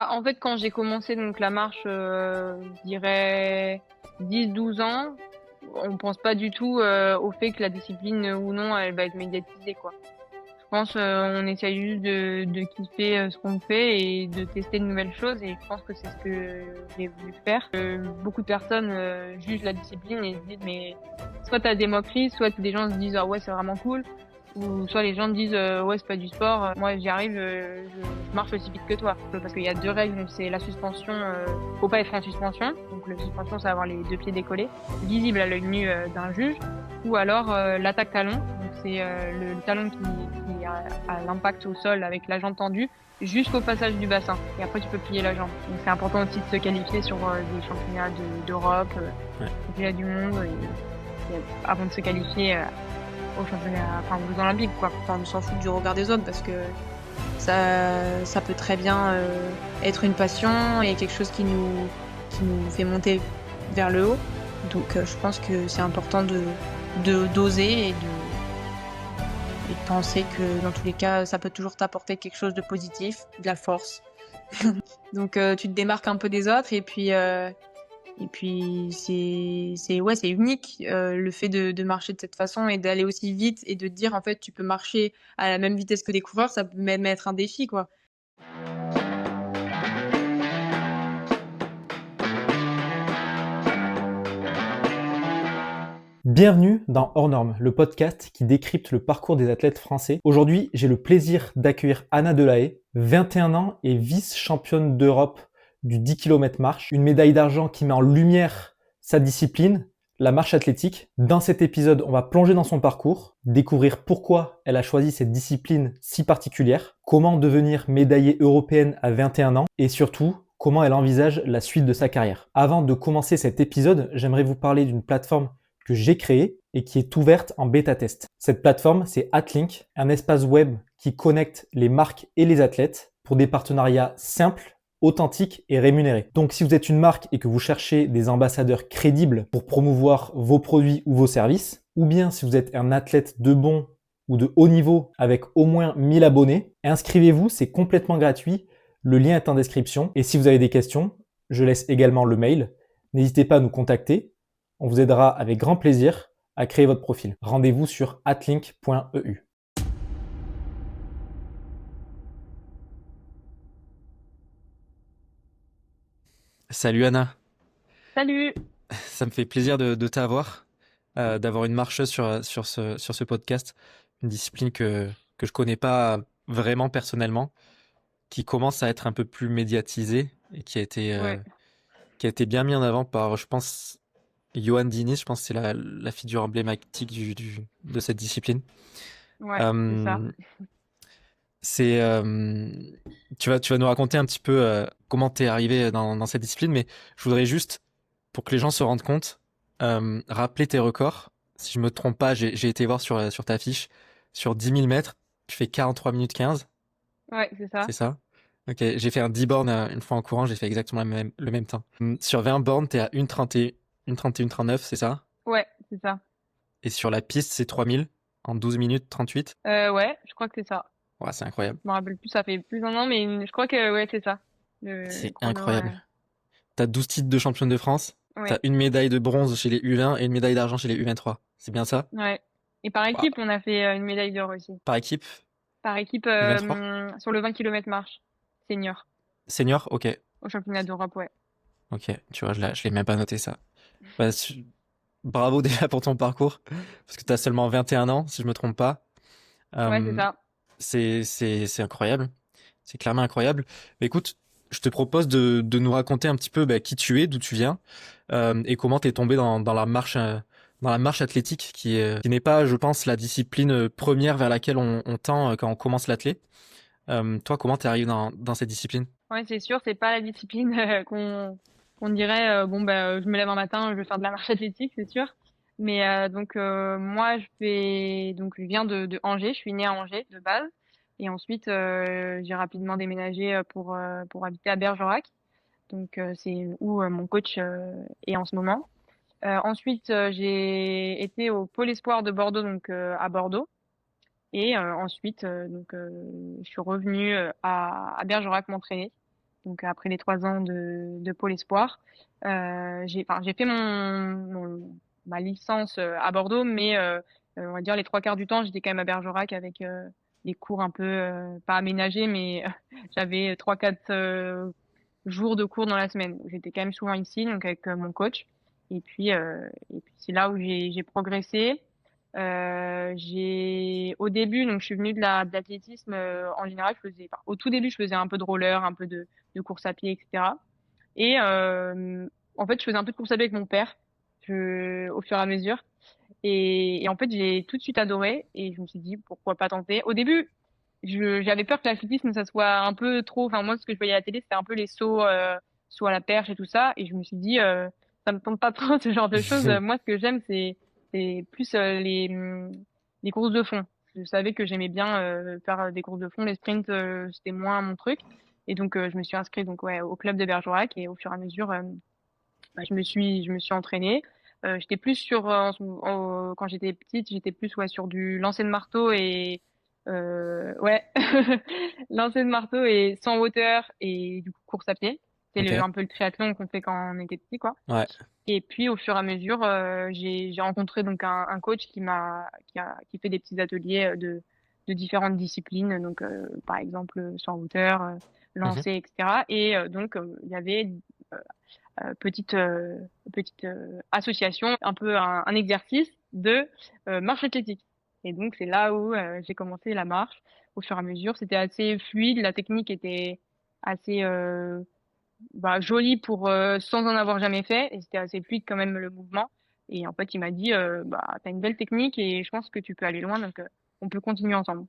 En fait, quand j'ai commencé donc la marche, je dirais 10-12 ans, on pense pas du tout au fait que la discipline ou non, elle va être médiatisée, quoi. Je pense on essaye juste de kiffer ce qu'on fait et de tester de nouvelles choses et je pense que c'est ce que j'ai voulu faire. Beaucoup de personnes jugent la discipline et se disent mais soit t'as des moqueries, soit des gens se disent ah ouais c'est vraiment cool ou soit les gens disent ouais c'est pas du sport. Moi j'y arrive, je marche aussi vite que toi parce qu'il y a deux règles, donc c'est la suspension, faut pas être en suspension, donc la suspension c'est avoir les deux pieds décollés, visible à l'œil nu d'un juge, ou alors l'attaque talon, donc c'est le talon qui a l'impact au sol avec la jambe tendue jusqu'au passage du bassin et après tu peux plier la jambe. Donc c'est important aussi de se qualifier sur des championnats d'Europe, Ouais. championnats du monde avant de se qualifier aux championnats, enfin aux Olympiques quoi. Enfin, on s'en fout du regard des autres parce que ça peut très bien être une passion et quelque chose qui nous fait monter vers le haut. Donc je pense que c'est important d'oser et de penser que dans tous les cas, ça peut toujours t'apporter quelque chose de positif, de la force. Donc tu te démarques un peu des autres et puis c'est unique le fait de marcher de cette façon et d'aller aussi vite et de te dire en fait tu peux marcher à la même vitesse que des coureurs, ça peut même être un défi quoi. Bienvenue dans Hors Normes, le podcast qui décrypte le parcours des athlètes français. Aujourd'hui, j'ai le plaisir d'accueillir Anna Delahaye, 21 ans et vice-championne d'Europe du 10 km marche, une médaille d'argent qui met en lumière sa discipline, la marche athlétique. Dans cet épisode, on va plonger dans son parcours, découvrir pourquoi elle a choisi cette discipline si particulière, comment devenir médaillée européenne à 21 ans et surtout, comment elle envisage la suite de sa carrière. Avant de commencer cet épisode, j'aimerais vous parler d'une plateforme que j'ai créée et qui est ouverte en bêta-test. Cette plateforme, c'est Atlink, un espace web qui connecte les marques et les athlètes pour des partenariats simples, authentiques et rémunérés. Donc si vous êtes une marque et que vous cherchez des ambassadeurs crédibles pour promouvoir vos produits ou vos services, ou bien si vous êtes un athlète de bon ou de haut niveau avec au moins 1000 abonnés, inscrivez-vous, c'est complètement gratuit. Le lien est en description. Et si vous avez des questions, je laisse également le mail. N'hésitez pas à nous contacter. On vous aidera avec grand plaisir à créer votre profil. Rendez-vous sur atlink.eu. Salut Anna, Salut. ça me fait plaisir de t'avoir, d'avoir une marcheuse sur ce podcast, une discipline que je connais pas vraiment personnellement, qui commence à être un peu plus médiatisée et Ouais, qui a été bien mis en avant par, je pense, Johan Diniz, je pense que c'est la figure emblématique de cette discipline. ouais, c'est ça. Euh, c'est, tu vas nous raconter un petit peu comment t'es arrivé dans cette discipline, mais je voudrais juste, pour que les gens se rendent compte, rappeler tes records. Si je me trompe pas, j'ai été voir sur ta fiche, sur 10 000 mètres, tu fais 43 minutes 15, Ouais, c'est ça. c'est ça? Ok, j'ai fait un 10 bornes une fois en courant, j'ai fait exactement le même temps. Sur 20 bornes, t'es à 1,31, 39, c'est ça? Ouais, c'est ça. Et sur la piste, c'est 3000 en 12 minutes 38. Ouais, je crois que c'est ça. Ouais, c'est incroyable. Je me rappelle plus, ça fait plus d'un an, mais je crois que ouais, c'est ça. Le C'est chrono, incroyable. T'as 12 titres de championne de France, t'as ouais, une médaille de bronze chez les U20 et une médaille d'argent chez les U23. C'est bien ça? ouais. Et par Waouh. équipe, on a fait une médaille d'or aussi. Par équipe, Par équipe U23? sur le 20 km marche, senior, Senior? Ok. au championnat d'Europe, ouais. Ok, tu vois, je l'ai même pas noté ça. Bah, bravo déjà pour ton parcours, parce que t'as seulement 21 ans, si je me trompe pas. Ouais, c'est Euh, ça. c'est incroyable. C'est clairement incroyable. Mais écoute, je te propose de nous raconter un petit peu bah, qui tu es, d'où tu viens, et comment t'es tombé dans la marche athlétique, qui n'est pas, je pense, la discipline première vers laquelle on tend quand on commence l'athlé. Toi, comment t'es arrivé dans cette discipline? Ouais, c'est sûr, c'est pas la discipline qu'on dirait bon bah je me lève un matin, je vais faire de la marche athlétique, c'est sûr. Mais donc moi je viens de Angers, je suis née à Angers de base et ensuite j'ai rapidement déménagé pour habiter à Bergerac. Donc c'est où mon coach est en ce moment. Ensuite j'ai été au Pôle Espoir de Bordeaux donc à Bordeaux et ensuite je suis revenue à Bergerac m'entraîner. Donc après les 3 ans de Pôle Espoir, j'ai fait ma licence à Bordeaux, mais on va dire les 3 quarts du temps, j'étais quand même à Bergerac avec des cours un peu pas aménagés, mais j'avais 3-4 jours de cours dans la semaine. J'étais quand même souvent ici, donc avec mon coach. Et puis c'est là où j'ai progressé. Au début, donc je suis venue de l'athlétisme en général. Au tout début, je faisais un peu de roller, un peu de course à pied, etc. Et en fait, je faisais un peu de course à pied avec mon père, au fur et à mesure. Et en fait, j'ai tout de suite adoré et je me suis dit pourquoi pas tenter. Au début, j'avais peur que l'athlétisme ça soit un peu trop. Enfin moi, ce que je voyais à la télé, c'était un peu les sauts à la perche et tout ça. Et je me suis dit ça me tente pas trop ce genre de choses. Moi, ce que j'aime, c'est plus les courses de fond. Je savais que j'aimais bien faire des courses de fond. Les sprints, c'était moins mon truc. Et donc je me suis inscrite donc ouais au club de Bergerac et au fur et à mesure je me suis entraînée. J'étais plus sur quand j'étais petite, j'étais plus ouais sur du lancer de marteau et ouais lancer de marteau et sans hauteur et du coup course à pied. C'est Ok. un peu le triathlon qu'on fait quand on était petit quoi. Ouais. Et puis au fur et à mesure, j'ai rencontré donc un coach qui fait des petits ateliers de différentes disciplines, donc par exemple sans hauteur, Mhm. lancer, etc. Et donc il y avait euh, petite association, un peu un exercice de marche athlétique. Et donc c'est là où j'ai commencé la marche. Au fur et à mesure, c'était assez fluide, la technique était assez jolie pour sans en avoir jamais fait, et c'était assez fluide quand même le mouvement. Et en fait, il m'a dit t'as une belle technique et je pense que tu peux aller loin, donc on peut continuer ensemble.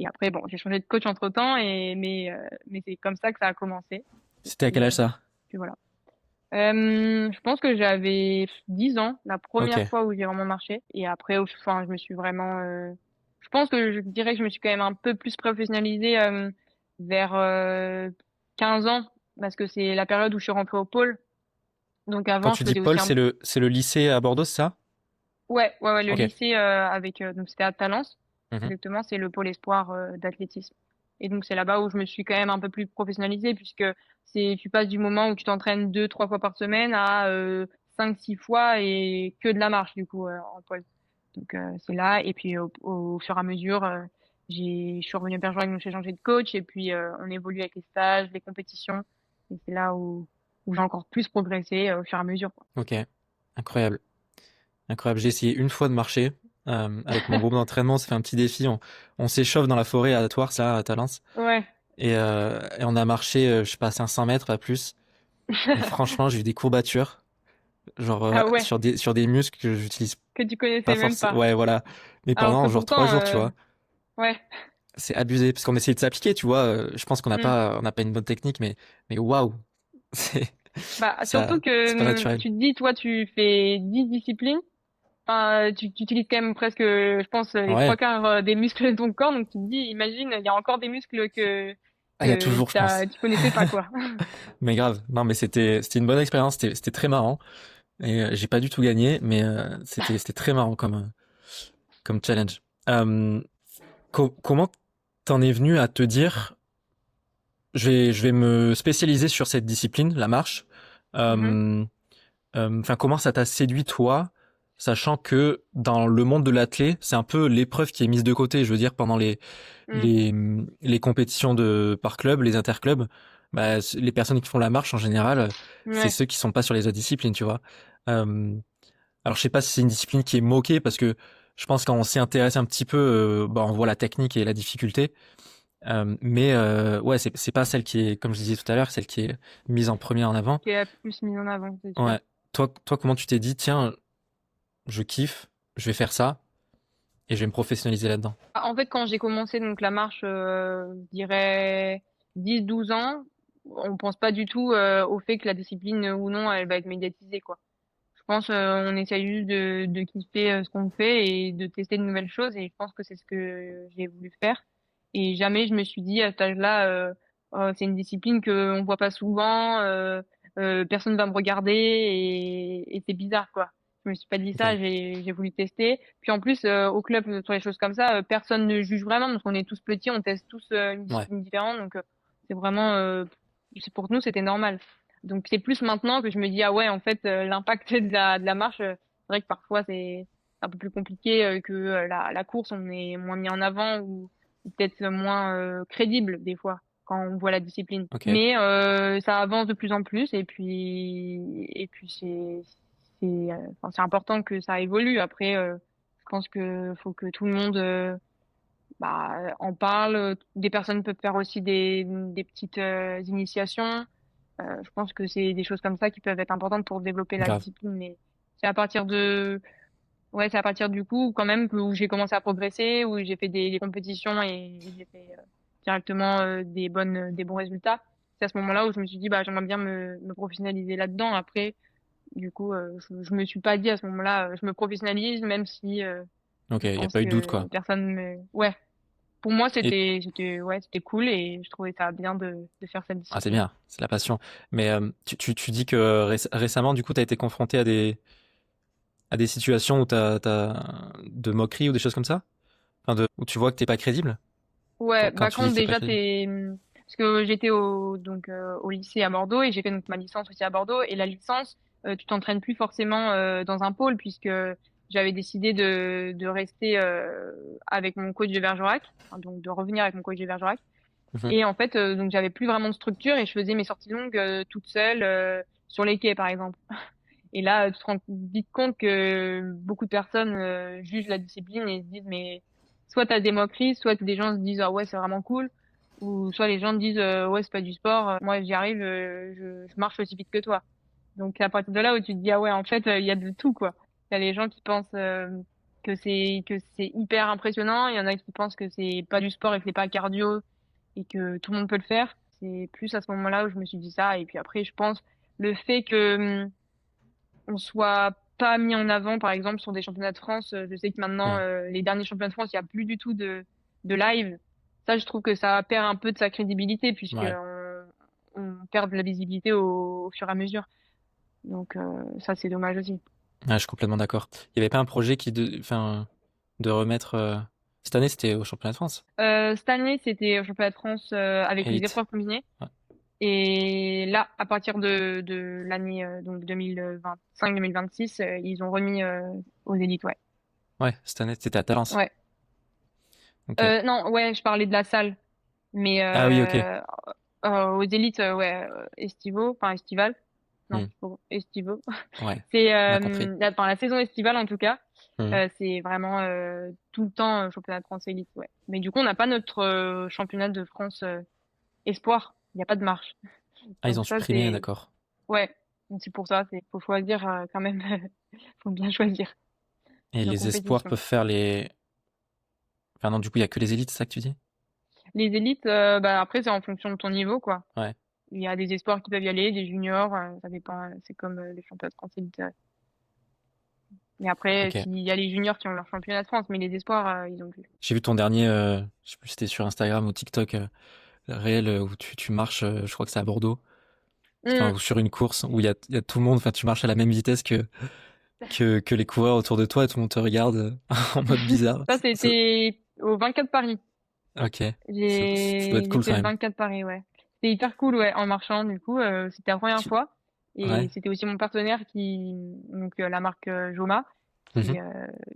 Et après, bon, j'ai changé de coach entre-temps, mais c'est comme ça que ça a commencé. Et C'était à quel âge ça? puis voilà. Je pense que j'avais 10 ans, la Ok. première fois où j'ai vraiment marché. Et après, enfin, je me suis vraiment, je pense que je dirais que je me suis quand même un peu plus professionnalisée vers 15 ans, parce que c'est la période où je suis rentrée au pôle. Donc Quand avant, je tu dis faisais Paul, aussi c'est le lycée à Bordeaux, c'est ça? ouais, le Ok. lycée avec, donc c'était à Talence, Mhm. exactement, c'est le pôle espoir d'athlétisme. Et donc c'est là-bas où je me suis quand même un peu plus professionnalisée, puisque tu passes du moment où tu t'entraînes 2-3 fois par semaine à 5-6 fois et que de la marche du coup en pôle. Donc c'est là, et puis au fur et à mesure, je suis revenue à Bergerac, donc j'ai changé de coach, et puis on évolue avec les stages, les compétitions, et c'est là où j'ai encore plus progressé au fur et à mesure, quoi. Ok. Incroyable. Incroyable. J'ai essayé une fois de marcher avec mon groupe d'entraînement. On s'est fait un petit défi. On s'échauffe dans la forêt à Thouars, là, à Talence. Ouais. Et on a marché, je sais pas, 500 mètres, pas plus. Et franchement, j'ai eu des courbatures. Genre, Ah ouais. sur des muscles que j'utilise Que tu pas connaissais même forcément. pas. Ouais, voilà. Mais Alors que pendant genre 3 jours, tu pourtant, vois. ouais. C'est abusé. Parce qu'on essayait de s'appliquer, tu vois. Je pense qu'on n'a Hmm. pas, on n'a pas une bonne technique, mais waouh. C'est, Bah, surtout c'est pas que naturel. tu te dis, toi, tu fais 10 disciplines. Enfin, tu utilises quand même presque, je pense, les trois Ouais. quarts des muscles de ton corps. Donc, tu te dis, imagine, il y a encore des muscles Ah, il y a que toujours, je pense. tu connaissais pas, quoi. Mais grave. Non, mais c'était une bonne expérience. C'était très marrant. Et j'ai pas du tout gagné, mais c'était très marrant comme challenge. Euh, comment t'en es venu à te dire, je vais me spécialiser sur cette discipline, la marche. Mhm. Euh, Enfin, comment ça t'a séduit toi, sachant que dans le monde de l'athlé, c'est un peu l'épreuve qui est mise de côté. Je veux dire, pendant Hmm. les les compétitions par club, les interclubs, bah, les personnes qui font la marche en général, c'est Ouais. ceux qui sont pas sur les autres disciplines, tu vois. Euh, alors, je sais pas si c'est une discipline qui est moquée parce que je pense quand on s'y intéresse un petit peu, bah, on voit la technique et la difficulté. Mais ouais, c'est pas celle qui est, comme je disais tout à l'heure, celle qui est mise en premier en avant. Qui est la plus mise en avant, c'est sûr. Ouais. Toi, comment tu t'es dit, tiens, je kiffe, je vais faire ça et je vais me professionnaliser là-dedans. En fait, quand j'ai commencé donc la marche, je dirais 10-12 ans, on pense pas du tout au fait que la discipline ou non, elle va être médiatisée, quoi. Je pense on essaye juste de kiffer ce qu'on fait et de tester de nouvelles choses et je pense que c'est ce que j'ai voulu faire. Et jamais je me suis dit à cet âge-là, oh, c'est une discipline que on voit pas souvent, personne va me regarder et c'est bizarre quoi. Je me suis pas dit ça, Ok. j'ai voulu tester. Puis en plus au club sur les choses comme ça, personne ne juge vraiment parce qu'on est tous petits, on teste tous une Ouais. discipline différente donc c'est vraiment pour nous, c'était normal. Donc c'est plus maintenant que je me dis, ah ouais, en fait, l'impact de la marche, c'est vrai que parfois c'est un peu plus compliqué que la course, on est moins mis en avant ou peut-être moins crédible des fois quand on voit la discipline. Ok, Mais ça avance de plus en plus et puis enfin, c'est important que ça évolue. Après, je pense que faut que tout le monde en parle. Des personnes peuvent faire aussi des petites initiations. Je pense que c'est des choses comme ça qui peuvent être importantes pour développer la grave. discipline, mais c'est à partir de, ouais, c'est à partir du coup quand même où j'ai commencé à progresser, où j'ai fait des compétitions et j'ai fait directement des bons résultats. C'est à ce moment-là où je me suis dit, bah, j'aimerais bien me professionnaliser là-dedans. Après, du coup, je me suis pas dit à ce moment-là, je me professionnalise, même si Ok, je il n'y a pense pas eu de doute, que quoi. personne ouais, pour moi, Et ouais, c'était cool et je trouvais ça bien de faire cette ah, c'est discipline. bien, c'est la passion. Mais tu dis que récemment, du coup, tu as été confronté à des situations où de moqueries ou des choses comme ça? Enfin, où tu vois que t'es pas crédible? Ouais, Quand bah tu dis quand que t'es pas déjà crédible? parce que j'étais au lycée à Bordeaux et j'ai fait donc ma licence aussi à Bordeaux et la licence tu t'entraînes plus forcément dans un pôle puisque j'avais décidé de rester avec mon coach de Bergerac, enfin, donc de revenir avec mon coach de Bergerac Mhm. et en fait donc j'avais plus vraiment de structure et je faisais mes sorties longues toute seule sur les quais par exemple. Et là, tu te rends vite compte que beaucoup de personnes jugent la discipline et se disent, mais soit t'as des moqueries, soit des gens se disent, ah ouais, c'est vraiment cool, ou soit les gens te disent, ouais, c'est pas du sport, moi j'y arrive, je marche aussi vite que toi. Donc c'est à partir de là où tu te dis, ah ouais, en fait, il y a de tout, quoi. Il y a les gens qui pensent que c'est hyper impressionnant, il y en a qui pensent que c'est pas du sport et que c'est pas cardio et que tout le monde peut le faire. C'est plus à ce moment-là où je me suis dit ça. Et puis après, je pense le fait que on soit pas mis en avant, par exemple, sur des championnats de France. Je sais que maintenant, Hmm. les derniers championnats de France, il y a plus du tout de live. Ça, je trouve que ça perd un peu de sa crédibilité puisque Ouais. on perd de la visibilité au fur et à mesure. Donc ça, c'est dommage aussi. Ouais, je suis complètement d'accord. Il y avait pas un projet enfin, de remettre, cette année, c'était au championnat de France? Cette année, c'était au championnat de France avec les Élite. épreuves combinées. Ouais. Et là, à partir de l'année donc 2025-2026, ils ont remis aux élites, ouais. Ouais, cette année, c'était à Talence. Ouais. Ok. Non, ouais, je parlais de la salle. Mais Ah oui, ok. aux élites, ouais, estivaux, enfin estival. Non, Hmm. estivaux. Ouais, C'est on a compris. enfin, la saison estivale en tout cas. Hmm. C'est vraiment tout le temps championnat de France élite, ouais. Mais du coup, on n'a pas notre championnat de France espoir. Il n'y a pas de marche. Ah, ils ont Donc ça, supprimé, c'est d'accord. ouais. Donc c'est pour ça, c'est faut choisir quand même. Faut bien choisir Et nos les espoirs compétitions. peuvent faire les... Enfin non, du coup, il y a que les élites, c'est ça que tu dis? Les élites, bah après c'est en fonction de ton niveau, quoi. Ouais, Il y a des espoirs qui peuvent y aller, des juniors, ça dépend. C'est comme les championnats de France élite. Mais après, ok. s'il y a les juniors qui ont leur championnat de France, mais les espoirs, ils ont plus. J'ai vu ton dernier, je sais plus si c'était sur Instagram ou TikTok, réel, où tu marches, je crois que c'est à Bordeaux. Enfin, Hmm. ou sur une course où il y a tout le monde, enfin, tu marches à la même vitesse que les coureurs autour de toi et tout le monde te regarde en mode bizarre. Ça, c'était au 24 Paris. Ok. Ça doit être J'ai cool fait quand le même. 24 Paris, ouais. C'était hyper cool, ouais, en marchant, du coup, c'était la première Tu... fois. Et Ouais. c'était aussi mon partenaire donc la marque Joma, Mhm.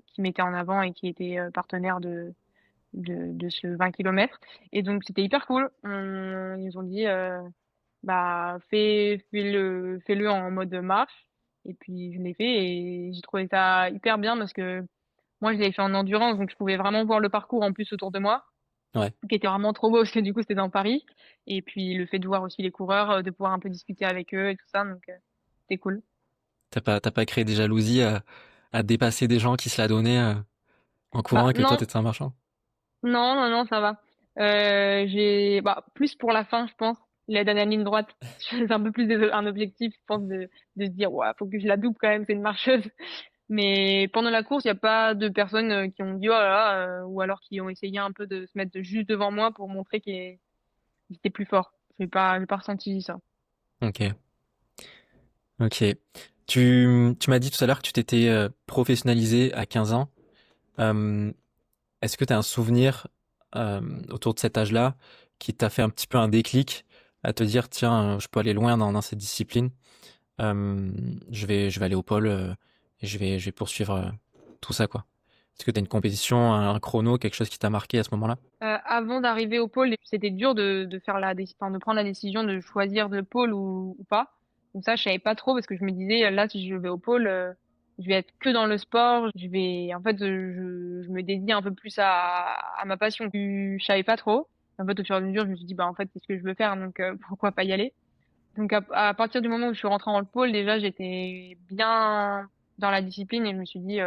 qui mettait en avant et qui était partenaire de ce 20 kilomètres. Et donc, c'était hyper cool. Ils ont dit, bah, fais-le en mode marche. Et puis, je l'ai fait et j'ai trouvé ça hyper bien parce que moi, je l'ai fait en endurance, donc je pouvais vraiment voir le parcours en plus autour de moi, Ouais. qui était vraiment trop beau parce que du coup, c'était dans Paris. Et puis, le fait de voir aussi les coureurs, de pouvoir un peu discuter avec eux et tout ça, donc c'était cool. T'as pas créé des jalousies à dépasser des gens qui se la donnaient en Bah, courant et que toi non, t'étais un marchand? non, ça va. Bah, plus pour la fin, je pense. La dernière ligne droite, c'est un peu plus un objectif, je pense, de se dire, ouais, faut que je la double quand même, c'est une marcheuse. Mais pendant la course, il n'y a pas de personnes qui ont dit, oh là là, ou alors qui ont essayé un peu de se mettre juste devant moi pour montrer qu'ils étaient plus forts. J'ai pas ressenti ça. Ok. Ok. Tu m'as dit tout à l'heure que tu t'étais professionnalisé à 15 ans. Euh, Est-ce que tu as un souvenir autour de cet âge-là qui t'a fait un petit peu un déclic à te dire, tiens, je peux aller loin dans cette discipline. Je vais aller au pôle et je vais poursuivre tout ça, quoi. Est-ce que tu as une compétition, un chrono, quelque chose qui t'a marqué à ce moment-là? Avant d'arriver au pôle, c'était dur de faire enfin, de prendre la décision de choisir le pôle ou pas. Donc ça, je savais pas trop parce que je me disais, là, si je vais au pôle, je vais être que dans le sport. En fait, je me dédie un peu plus à ma passion. Je savais pas trop. En fait, au fur et à mesure, je me suis dit, bah, en fait, c'est ce que je veux faire, donc pourquoi pas y aller. Donc à partir du moment où je suis rentrée dans le pôle, déjà, j'étais bien dans la discipline et je me suis dit,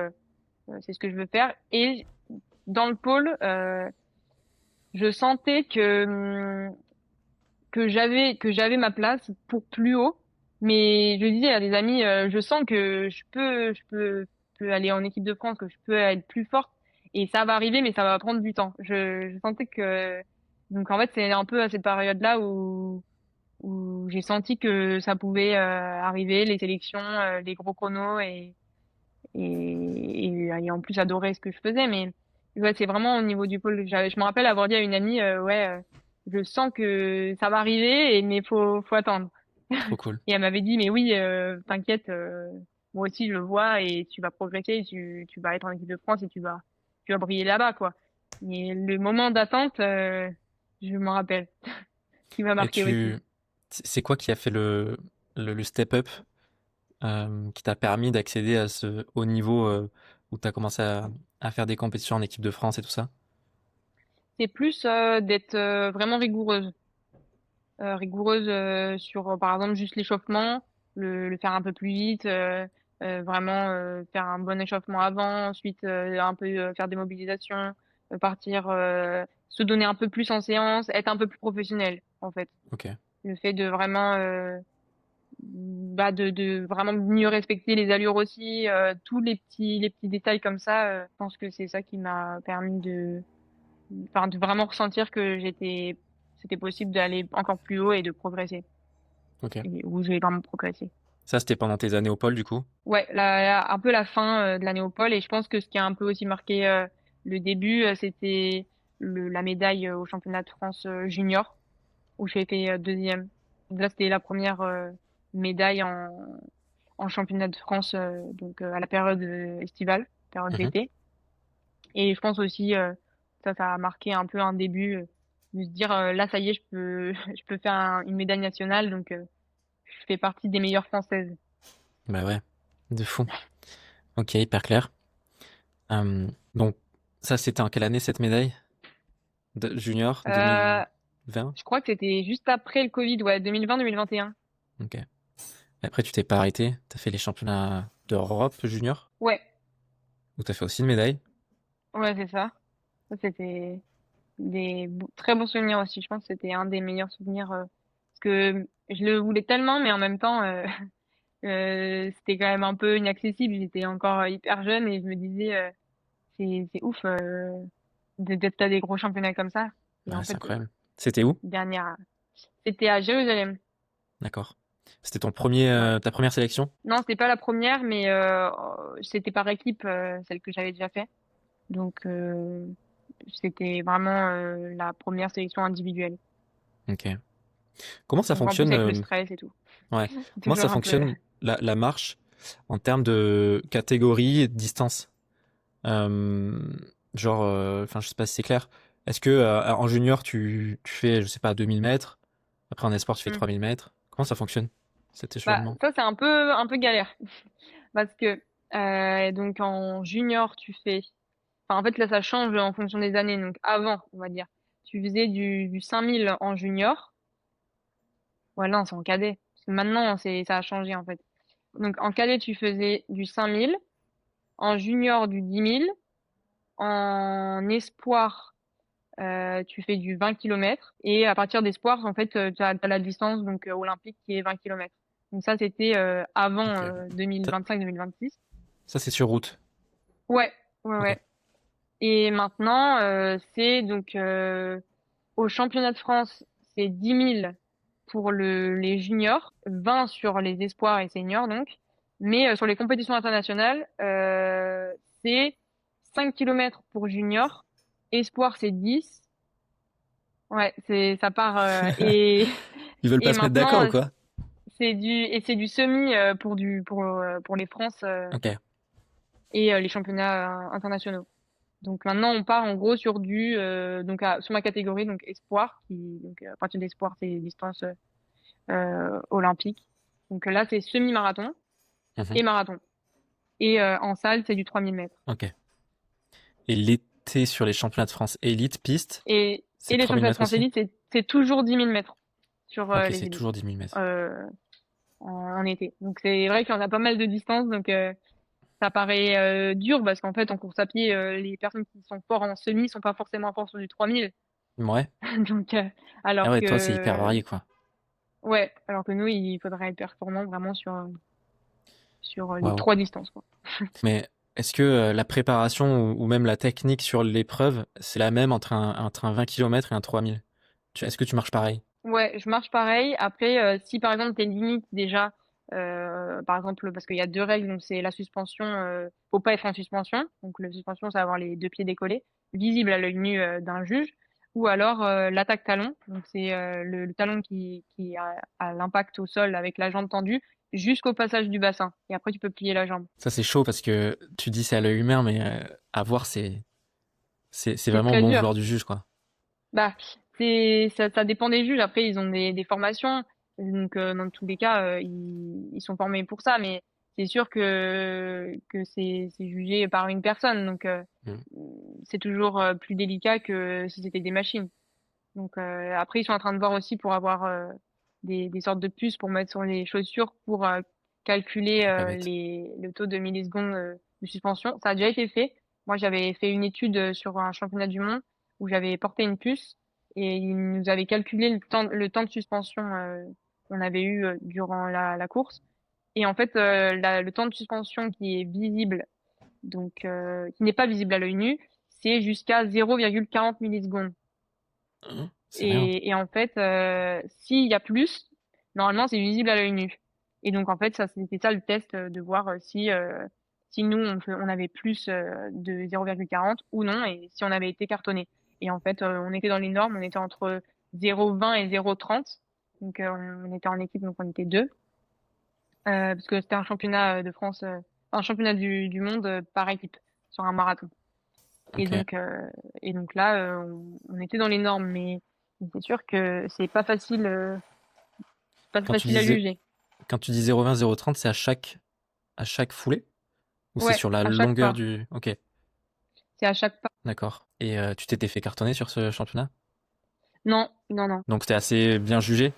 c'est ce que je veux faire. Et dans le pôle, je sentais que j'avais ma place pour plus haut, mais je disais à des amis, je sens que je peux aller en équipe de France, que je peux être plus forte, et ça va arriver, mais ça va prendre du temps. Je sentais que donc en fait c'est un peu à cette période-là où j'ai senti que ça pouvait arriver, les sélections, les gros chronos et en plus adorer ce que je faisais, mais ouais, c'est vraiment au niveau du pôle. Je me rappelle avoir dit à une amie, ouais, je sens que ça va arriver, mais faut attendre. Trop cool. Et elle m'avait dit, mais oui, t'inquiète, moi aussi je le vois et tu vas progresser, tu vas être en équipe de France et tu vas briller là-bas, quoi. Mais le moment d'attente, je m'en rappelle, qui m'a Et marqué aussi. c'est quoi qui a fait le step up qui t'a permis d'accéder à ce haut niveau où tu as commencé à faire des compétitions en équipe de France et tout ça? C'est plus d'être vraiment rigoureuse sur, par exemple, juste l'échauffement, le faire un peu plus vite, vraiment faire un bon échauffement avant, ensuite un peu faire des mobilisations, partir, se donner un peu plus en séance, être un peu plus professionnel, en fait. Ok. Le fait de vraiment, de vraiment mieux respecter les allures aussi, tous les petits détails comme ça, je pense que c'est ça qui m'a permis enfin, de vraiment ressentir que c'était possible d'aller encore plus haut et de progresser. Ok. Et où j'ai vraiment progressé. Ça, c'était pendant tes années au pôle, du coup? Ouais, un peu la fin de l'année au pôle et je pense que ce qui a un peu aussi marqué le début, c'était la médaille au championnat de France junior où j'ai fait deuxième. Donc là, c'était la première médaille en championnat de France donc à la période estivale, période Mhm. d'été. Et je pense aussi ça a marqué un peu un début de se dire là ça y est, je peux je peux faire une médaille nationale donc je fais partie des meilleures françaises. Bah ouais, de fou. Ok, hyper clair. Donc, ça, c'était en quelle année cette médaille? Junior Euh, 2020? je crois que c'était juste après le Covid, ouais, 2020-2021. Ok. Après, tu t'es pas arrêté. T'as fait les championnats d'Europe junior, Ouais, où t'as fait aussi une médaille. ouais, c'est ça. Ça, c'était très bons souvenirs aussi. Je pense que c'était un des meilleurs souvenirs parce que je le voulais tellement, mais en même temps, c'était quand même un peu inaccessible. J'étais encore hyper jeune et je me disais, c'est ouf d'être à des gros championnats comme ça. Et Ouais, en c'est fait, incroyable. C'était où? dernière, c'était à Jérusalem. D'accord. C'était Ouais. ta première sélection? Non, c'était pas la première, mais c'était par équipe, celle que j'avais déjà fait. Donc, c'était vraiment la première sélection individuelle. Ok. Comment ça Donc, en plus, fonctionne, avec le stress et tout. ouais. C'est Comment ça toujours un peu. fonctionne la marche en termes de catégorie et de distance? Euh, genre, enfin, je sais pas si c'est clair. Est-ce que en junior, tu fais, je sais pas, 2000 mètres? Après, en espoir, tu fais Hmm. 3000 mètres? Comment ça fonctionne, cet Bah, échelonnement? ça, c'est un peu galère. Parce que, donc, en junior, tu fais. Enfin, en fait, là, ça change en fonction des années. Donc, avant, on va dire, tu faisais du 5000 en junior. Ouais, non, c'est en cadet. Parce que maintenant, ça a changé, en fait. Donc, en cadet, tu faisais du 5000. En junior, du 10 000. En espoir, tu fais du 20 kilomètres. Et à partir d'espoir, en fait, tu as la distance donc olympique qui est 20 kilomètres. Donc ça, c'était avant Ok. Ça, 2025-2026. ça, c'est sur route. Ouais, ouais, Ok. ouais. Et maintenant, c'est donc au championnat de France, c'est 10 000 pour les juniors, 20 sur les espoirs et seniors donc. Mais sur les compétitions internationales, c'est 5 kilomètres pour juniors, espoir c'est 10. Ouais, ça part et Ils veulent Et pas se mettre d'accord maintenant, ou quoi? c'est du semi pour les France Ok, et les championnats internationaux. Donc maintenant, on part en gros sur sur ma catégorie, donc espoir, donc à partir d'espoir, c'est distance olympique. Donc là, c'est semi-marathon mhm, et marathon. Et en salle, c'est du 3000 mètres. ok. Et l'été sur les championnats de France élite piste, Et c'est les 3000 championnats de mètres France aussi? élite, c'est toujours 10 000 mètres sur Ok, les c'est élites toujours 10 000 mètres. euh, en été. Donc c'est vrai qu'il y en a pas mal de distances, donc ça paraît dur parce qu'en fait, en course à pied, les personnes qui sont fortes en semi sont pas forcément fortes sur du 3000. Ouais. Donc, Ah alors ouais, toi, c'est hyper que, varié, quoi. ouais, alors que nous, il faudrait être performant vraiment sur les Waouh. trois distances, quoi. Mais est-ce que la préparation ou même la technique sur l'épreuve, c'est la même entre un 20 km et un 3000? Est-ce que tu marches pareil? Ouais, je marche pareil. Après, si par exemple tes limites déjà, par exemple, parce qu'il y a deux règles, donc c'est la suspension, faut pas être en suspension. Donc la suspension, c'est avoir les deux pieds décollés, visible à l'œil nu d'un juge, ou alors l'attaque talon. Donc c'est le talon qui a l'impact au sol avec la jambe tendue jusqu'au passage du bassin. Et après, tu peux plier la jambe. Ça, c'est chaud parce que tu dis c'est à l'œil humain, mais à voir, c'est C'est vraiment au très bon dur. vouloir du juge, quoi. Bah, ça dépend des juges. Après, ils ont des formations. Donc, dans tous les cas, ils sont formés pour ça. Mais c'est sûr que c'est jugé par une personne. Donc, Mm. c'est toujours plus délicat que si c'était des machines. Donc, après, ils sont en train de voir aussi pour avoir des sortes de puces pour mettre sur les chaussures pour calculer C'est pas bête. le taux de millisecondes de suspension. Ça a déjà été fait. Moi, j'avais fait une étude sur un championnat du monde où j'avais porté une puce et ils nous avaient calculé le temps de suspension qu'on avait eu durant la course. Et en fait, le temps de suspension qui est visible, donc qui n'est pas visible à l'œil nu, c'est jusqu'à 0,40 millisecondes. C'est rien. Et en fait, s'il y a plus, normalement, c'est visible à l'œil nu. Et donc, en fait, ça, c'était ça le test de voir si nous, on avait plus de 0,40 ou non, et si on avait été cartonné. Et en fait, on était dans les normes, on était entre 0,20 et 0,30. Donc, on était en équipe, donc on était deux. Parce que c'était un championnat de France, un championnat du monde par équipe, sur un marathon. Et Ok. donc, là, on était dans les normes, mais c'est sûr que c'est pas Quand tu facile à disais, juger. quand tu dis 0,20, 0,30, c'est à chaque foulée? Ou c'est Ouais, sur la à chaque longueur pas. du... Ok, C'est à chaque pas. d'accord. Et tu t'étais fait cartonner sur ce championnat? Non, non, non. Donc t'es assez bien jugé?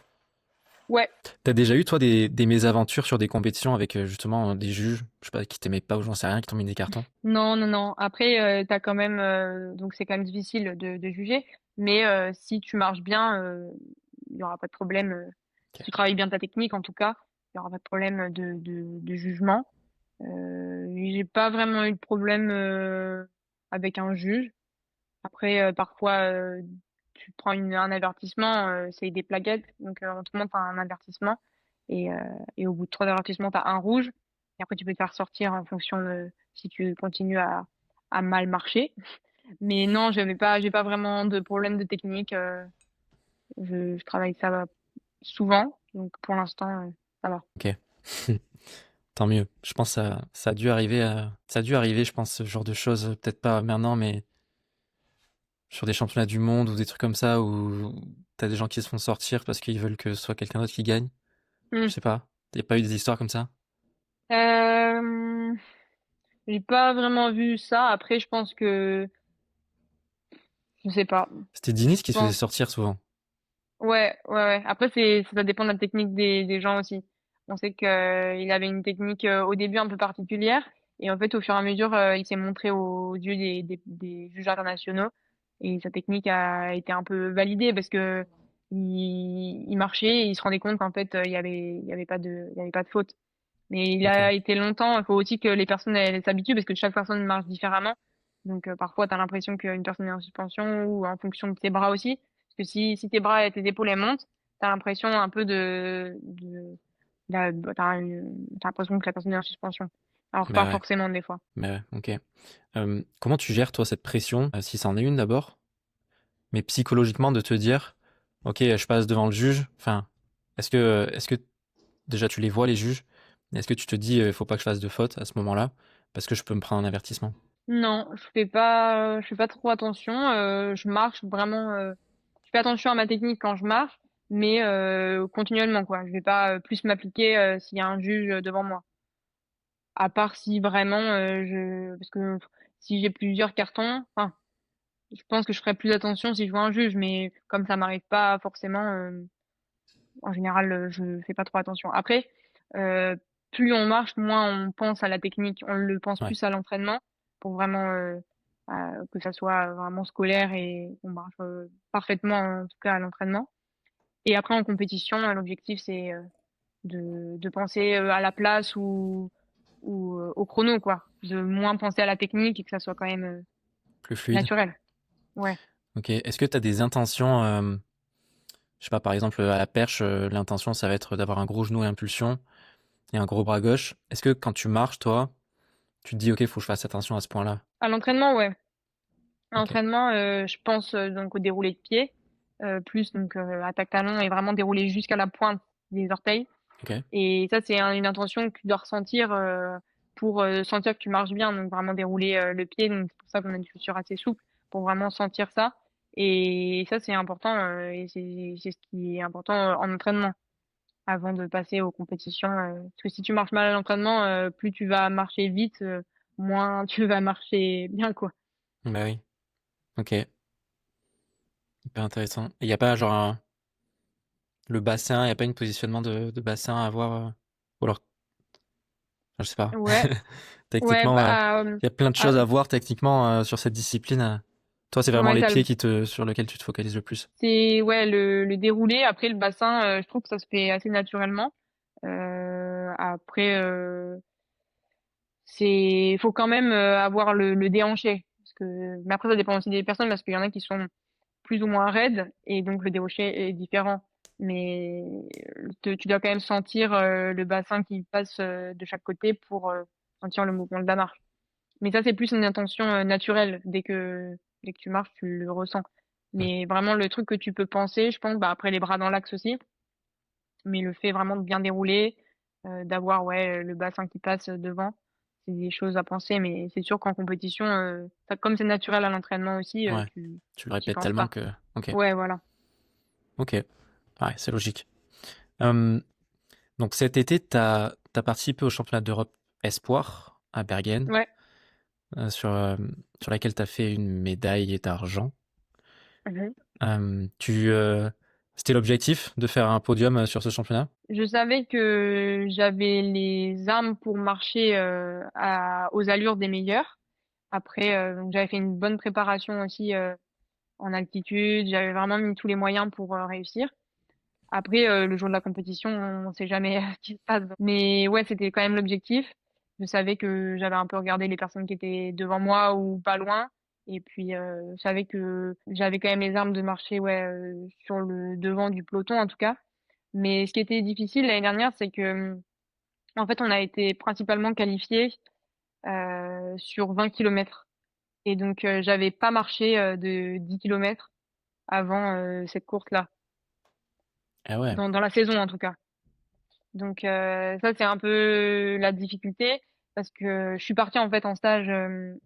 Ouais, T'as déjà eu, toi, des mésaventures sur des compétitions avec justement des juges, je sais pas, qui t'aimaient pas ou j'en sais rien, qui t'ont mis des cartons? non, non, non. Après, t'as quand même, donc c'est quand même difficile de juger, mais si tu marches bien, il y aura pas de problème. Si Ok. tu travailles bien ta technique, en tout cas, il y aura pas de problème de jugement. J'ai pas vraiment eu de problème avec un juge. Après, parfois, tu prends un avertissement, c'est des plaquettes, donc on te montre un avertissement et, euh, et au bout de trois avertissements, tu as un rouge et après tu peux te faire sortir en fonction de si tu continues à mal marcher. Mais non, j'ai pas vraiment de problème de technique. Je travaille ça souvent, donc pour l'instant, ça va. Ok. Tant mieux. Je pense que ça a dû arriver ça a dû arriver, je pense, ce genre de choses, peut-être pas maintenant, mais sur des championnats du monde ou des trucs comme ça où t'as des gens qui se font sortir parce qu'ils veulent que ce soit quelqu'un d'autre qui gagne. Je Hmm. sais pas. Y a pas eu des histoires comme ça? Euh, j'ai pas vraiment vu ça. Après, je pense que je sais pas. C'était Diniz Je qui se faisait pense sortir souvent. Ouais, ouais, ouais. Après, ça dépend de la technique des gens aussi. On sait que, il avait une technique au début un peu particulière, et en fait, au fur et à mesure, il s'est montré aux yeux des juges internationaux, et sa technique a été un peu validée parce que il marchait et il se rendait compte qu'en fait, il y avait pas de faute. Mais il Ok. a été longtemps. Il faut aussi que les personnes elles s'habituent parce que chaque personne marche différemment. Donc parfois, tu as l'impression qu'une personne est en suspension ou en fonction de tes bras aussi. Parce que si tes bras et tes épaules elles montent, tu as l'impression un peu t'as l'impression que la personne est en suspension. Alors Bah pas ouais. forcément des fois. Bah ouais, ok. Comment tu gères, toi, cette pression, si c'en est une d'abord, mais psychologiquement de te dire, ok, je passe devant le juge, enfin, Est-ce que déjà tu les vois, les juges? Est-ce que tu te dis, faut pas que je fasse de faute à ce moment-là, parce que je peux me prendre un avertissement? Non, je fais pas trop attention. Je marche vraiment. Je fais attention à ma technique quand je marche, mais continuellement quoi. Je vais pas plus m'appliquer s'il y a un juge devant moi. À part si vraiment parce que si j'ai plusieurs cartons, enfin, je pense que je ferai plus attention si je vois un juge, mais comme ça m'arrive pas forcément, en général, je fais pas trop attention. Après, euh, plus on marche, moins on pense à la technique. On le pense Ouais. plus à l'entraînement pour vraiment que ça soit vraiment scolaire et on marche parfaitement en tout cas à l'entraînement. Et après en compétition, l'objectif c'est de penser à la place ou au chrono quoi, de moins penser à la technique et que ça soit quand même Plus fluide. naturel. Ouais. Ok. Est-ce que tu as des intentions, je sais pas, par exemple, à la perche, l'intention, ça va être d'avoir un gros genou et impulsion et un gros bras gauche. Est-ce que quand tu marches, toi, tu te dis, ok, faut que je fasse attention à ce point-là? À l'entraînement, ouais. À Ok. l'entraînement, je pense donc au déroulé de pied, plus donc attaque talon et vraiment déroulé jusqu'à la pointe des orteils. Ok. Et ça, c'est une intention que tu dois ressentir pour sentir que tu marches bien, donc vraiment dérouler le pied. Donc c'est pour ça qu'on a des chaussures assez souples pour vraiment sentir ça. Et ça, c'est important et c'est ce qui est important en entraînement avant de passer aux compétitions. Parce que si tu marches mal à l'entraînement, plus tu vas marcher vite, moins tu vas marcher bien, quoi. Bah oui. Ok. Hyper intéressant. Il n'y a pas genre le bassin, il n'y a pas une positionnement de bassin à avoir, ou alors, enfin, je sais pas. Ouais, ouais, Techniquement, bah, il y a plein de ah, choses à voir techniquement sur cette discipline. Toi, c'est vraiment ouais, les pieds sur lesquels tu te focalises le plus. c'est ouais le déroulé. Après le bassin, je trouve que ça se fait assez naturellement. Après, faut quand même avoir le déhanché. Parce que, mais après, ça dépend aussi des personnes parce qu'il y en a qui sont plus ou moins raides et donc le déhanché est différent. Mais tu dois quand même sentir le bassin qui passe de chaque côté pour sentir le mouvement de la marche. Mais ça, c'est plus une intention naturelle. Dès que tu marches, tu le ressens. Hmm. Mais vraiment, le truc que tu peux penser, je pense, bah, après les bras dans l'axe aussi, mais le fait vraiment de bien dérouler, d'avoir ouais, le bassin qui passe devant, c'est des choses à penser. Mais c'est sûr qu'en compétition, comme c'est naturel à l'entraînement aussi, Ouais. tu Tu le t'y répètes penses tellement pas. que. Ok. Ouais, voilà. Ok. Ouais, c'est logique. Euh, donc cet été, t'as participé au championnat d'Europe Espoir à Bergen, Ouais. euh, sur, euh, sur laquelle t'as fait une médaille d'argent. Mhm. C'était l'objectif de faire un podium sur ce championnat? Je savais que j'avais les armes pour marcher aux allures des meilleurs. Après, donc j'avais fait une bonne préparation aussi en altitude. J'avais vraiment mis tous les moyens pour réussir. Après, le jour de la compétition, on sait jamais ce qui se passe. Mais ouais, c'était quand même l'objectif. Je savais que j'avais un peu regardé les personnes qui étaient devant moi ou pas loin. Et puis, je savais que j'avais quand même les armes de marcher ouais, sur le devant du peloton, en tout cas. Mais ce qui était difficile l'année dernière, c'est que, en fait, on a été principalement qualifiés sur 20 kilomètres. Et donc, j'avais pas marché de 10 kilomètres avant cette course-là, Ah ouais. dans la saison en tout cas. Donc, ça, c'est un peu la difficulté parce que je suis partie en fait en stage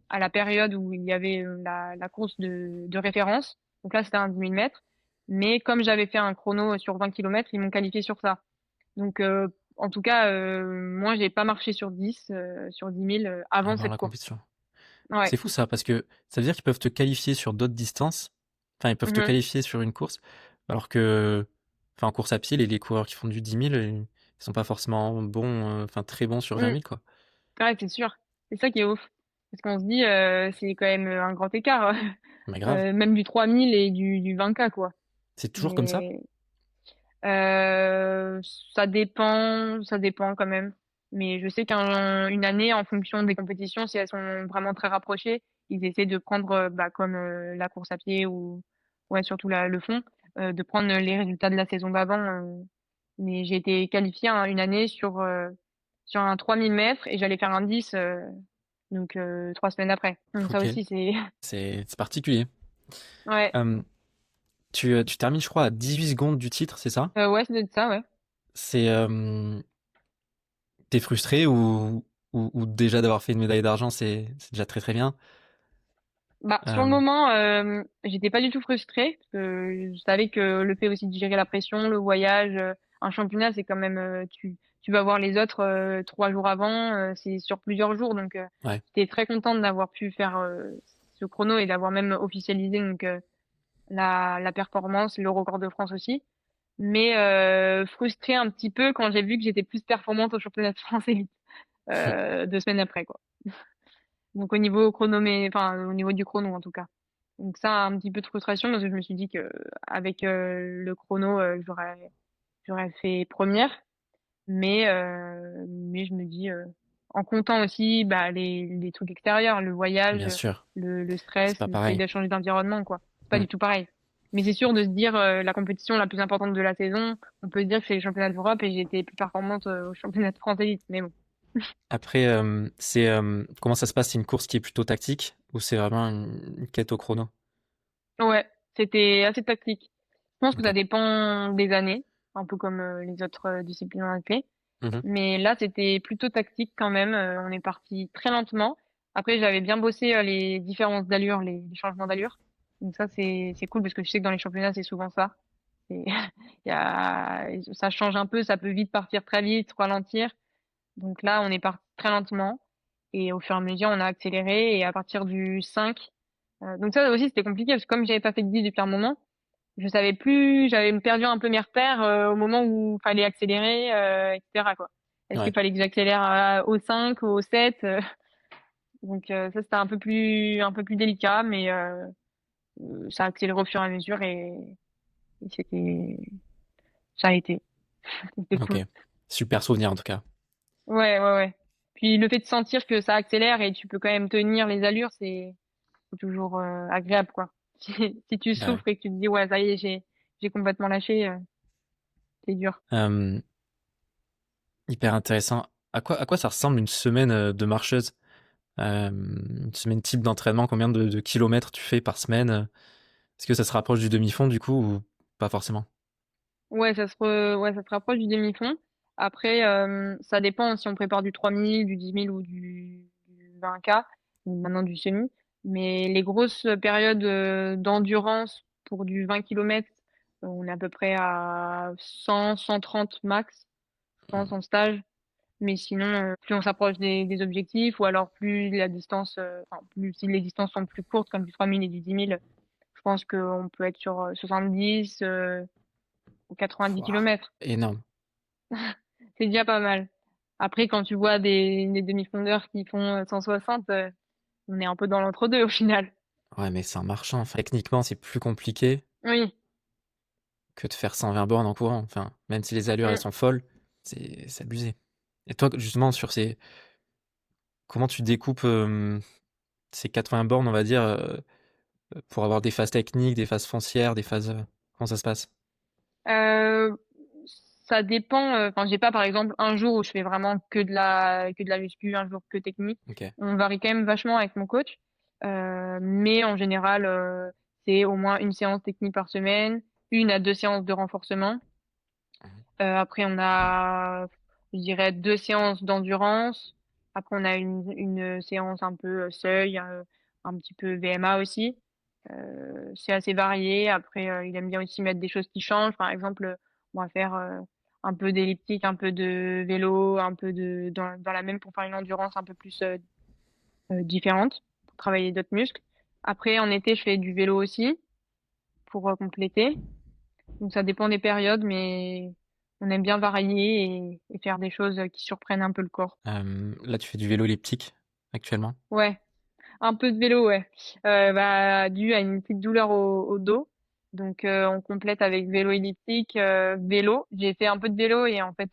à la période où il y avait la course de référence. Donc là, c'était un 10 000 mètres. Mais comme j'avais fait un chrono sur 20 kilomètres, ils m'ont qualifié sur ça. Donc, en tout cas, moi, j'ai pas marché sur 10, sur 10 000 avant Avant cette la course. compétition. Ouais. C'est fou ça, parce que ça veut dire qu'ils peuvent te qualifier sur d'autres distances. Enfin, ils peuvent te Mhm. qualifier sur une course, alors que, enfin, en course à pied, les coureurs qui font du 10 000, ils sont pas forcément bons, enfin, très bons sur 20 Mm. 000, quoi. Ouais, c'est sûr. C'est ça qui est ouf. Parce qu'on se dit, c'est quand même un grand écart, Mais grave. même du 3000 et du 20K, quoi. C'est toujours comme ça? Mais Euh, ça dépend quand même. Mais je sais qu'une année, en fonction des compétitions, si elles sont vraiment très rapprochées, ils essaient de prendre, bah, comme la course à pied ou ouais, surtout le fond, de prendre les résultats de la saison d'avant. Mais j'ai été qualifiée une année sur un 3000 mètres et j'allais faire un 10, donc 3 semaines après. Donc ça Ok. aussi, c'est... C'est particulier. Ouais, Tu termines, je crois, à 18 secondes du titre, c'est ça? ouais, c'est ça, ouais. C'est, t'es frustré ou déjà d'avoir fait une médaille d'argent, c'est déjà très très bien. Bah, sur le Euh, moment, j'étais pas du tout frustrée, parce que je savais que le fait aussi de gérer la pression, le voyage, un championnat, c'est quand même, tu vas voir les autres 3 jours avant, c'est sur plusieurs jours, donc ouais, j'étais très contente d'avoir pu faire ce chrono et d'avoir même officialisé donc la performance, le record de France aussi. Mais frustrée un petit peu quand j'ai vu que j'étais plus performante au championnat de France élite 2 semaines après, quoi. Donc au niveau enfin au niveau du chrono en tout cas. Donc ça un petit peu de frustration parce que je me suis dit que avec le chrono j'aurais fait première, mais je me dis en comptant aussi bah les trucs extérieurs, le voyage, bien sûr, le c'est stress, pas le fait pareil. de changer d'environnement quoi. C'est pas Mm, du tout pareil. Mais c'est sûr de se dire la compétition la plus importante de la saison, on peut se dire que c'est les championnats d'Europe et j'ai été plus performante au championnat de France élite, mais bon. Après, comment ça se passe? C'est une course qui est plutôt tactique ou c'est vraiment une quête au chrono? Ouais, c'était assez tactique. Je pense que ça Ok. dépend des années, un peu comme les autres disciplines en athlée. Mhm. Mais là, c'était plutôt tactique quand même. On est parti très lentement. Après, j'avais bien bossé les différences d'allure, les changements d'allure. Donc ça, c'est cool parce que je sais que dans les championnats, c'est souvent ça. C'est- ça change un peu, ça peut vite partir très vite, ralentir. Donc là, on est parti très lentement. Et au fur et à mesure, on a accéléré. Et à partir du 5, donc ça aussi, c'était compliqué parce que comme j'avais pas fait de 10 depuis un moment, je savais plus, j'avais perdu un peu mes repères au moment où il fallait accélérer, etc., quoi. Est-ce qu'il Ouais, fallait que j'accélère au 5 ou au 7 donc ça c'était un peu plus délicat, mais ça a accéléré au fur et à mesure et ça a été, c'était ok. cool. Super souvenir en tout cas. Ouais, ouais, ouais. Puis le fait de sentir que ça accélère et tu peux quand même tenir les allures, c'est toujours agréable, quoi. Si tu Bah ouais. souffres et que tu te dis ouais ça y est j'ai complètement lâché, c'est dur. Euh, Hyper intéressant. À quoi ça ressemble une semaine de marcheuse? Une semaine type d'entraînement, combien de kilomètres tu fais par semaine? Est-ce que ça se rapproche du demi-fond du coup ou pas forcément? Ouais, ça se rapproche du demi-fond. Après, ça dépend si on prépare du 3000, du 10 000 ou du 20K, ou maintenant du semi. Mais les grosses périodes d'endurance pour du 20 km, on est à peu près à 100, 130 max, je pense, en stage. Mais sinon, plus on s'approche des objectifs, ou alors plus la distance, enfin, plus si les distances sont plus courtes, comme du 3000 et du 10 000, je pense qu'on peut être sur 70 ou 90 Pouah, km. énorme. C'est déjà pas mal. Après, quand tu vois des demi-fondeurs qui font 160, on est un peu dans l'entre-deux au final. Ouais, mais c'est un marchand. Enfin, techniquement, c'est plus compliqué Oui. que de faire 120 bornes en courant. Enfin, même si les allures elles Mm. sont folles, c'est abusé. Et toi, justement, comment tu découpes ces 80 bornes, on va dire, pour avoir des phases techniques, des phases foncières, des phases. Comment ça se passe? Euh, Ça dépend. Enfin, j'ai pas par exemple un jour où je fais vraiment que de la muscu, un jour que technique. Ok. On varie quand même vachement avec mon coach, mais en général, c'est au moins une séance technique par semaine, 1 à 2 séances de renforcement. Après, on a, je dirais, 2 séances d'endurance. Après, on a une séance un peu seuil, un petit peu VMA aussi. C'est assez varié. Après, il aime bien aussi mettre des choses qui changent. Par exemple, on va faire un peu d'elliptique, un peu de vélo, un peu dans la même pour faire une endurance un peu plus différente, pour travailler d'autres muscles. Après, en été, je fais du vélo aussi pour compléter. Donc ça dépend des périodes, mais on aime bien varier et faire des choses qui surprennent un peu le corps. Là, tu fais du vélo elliptique actuellement. Ouais, un peu de vélo, ouais. Bah, dû à une petite douleur au dos. Donc on complète avec vélo elliptique, vélo. J'ai fait un peu de vélo et en fait,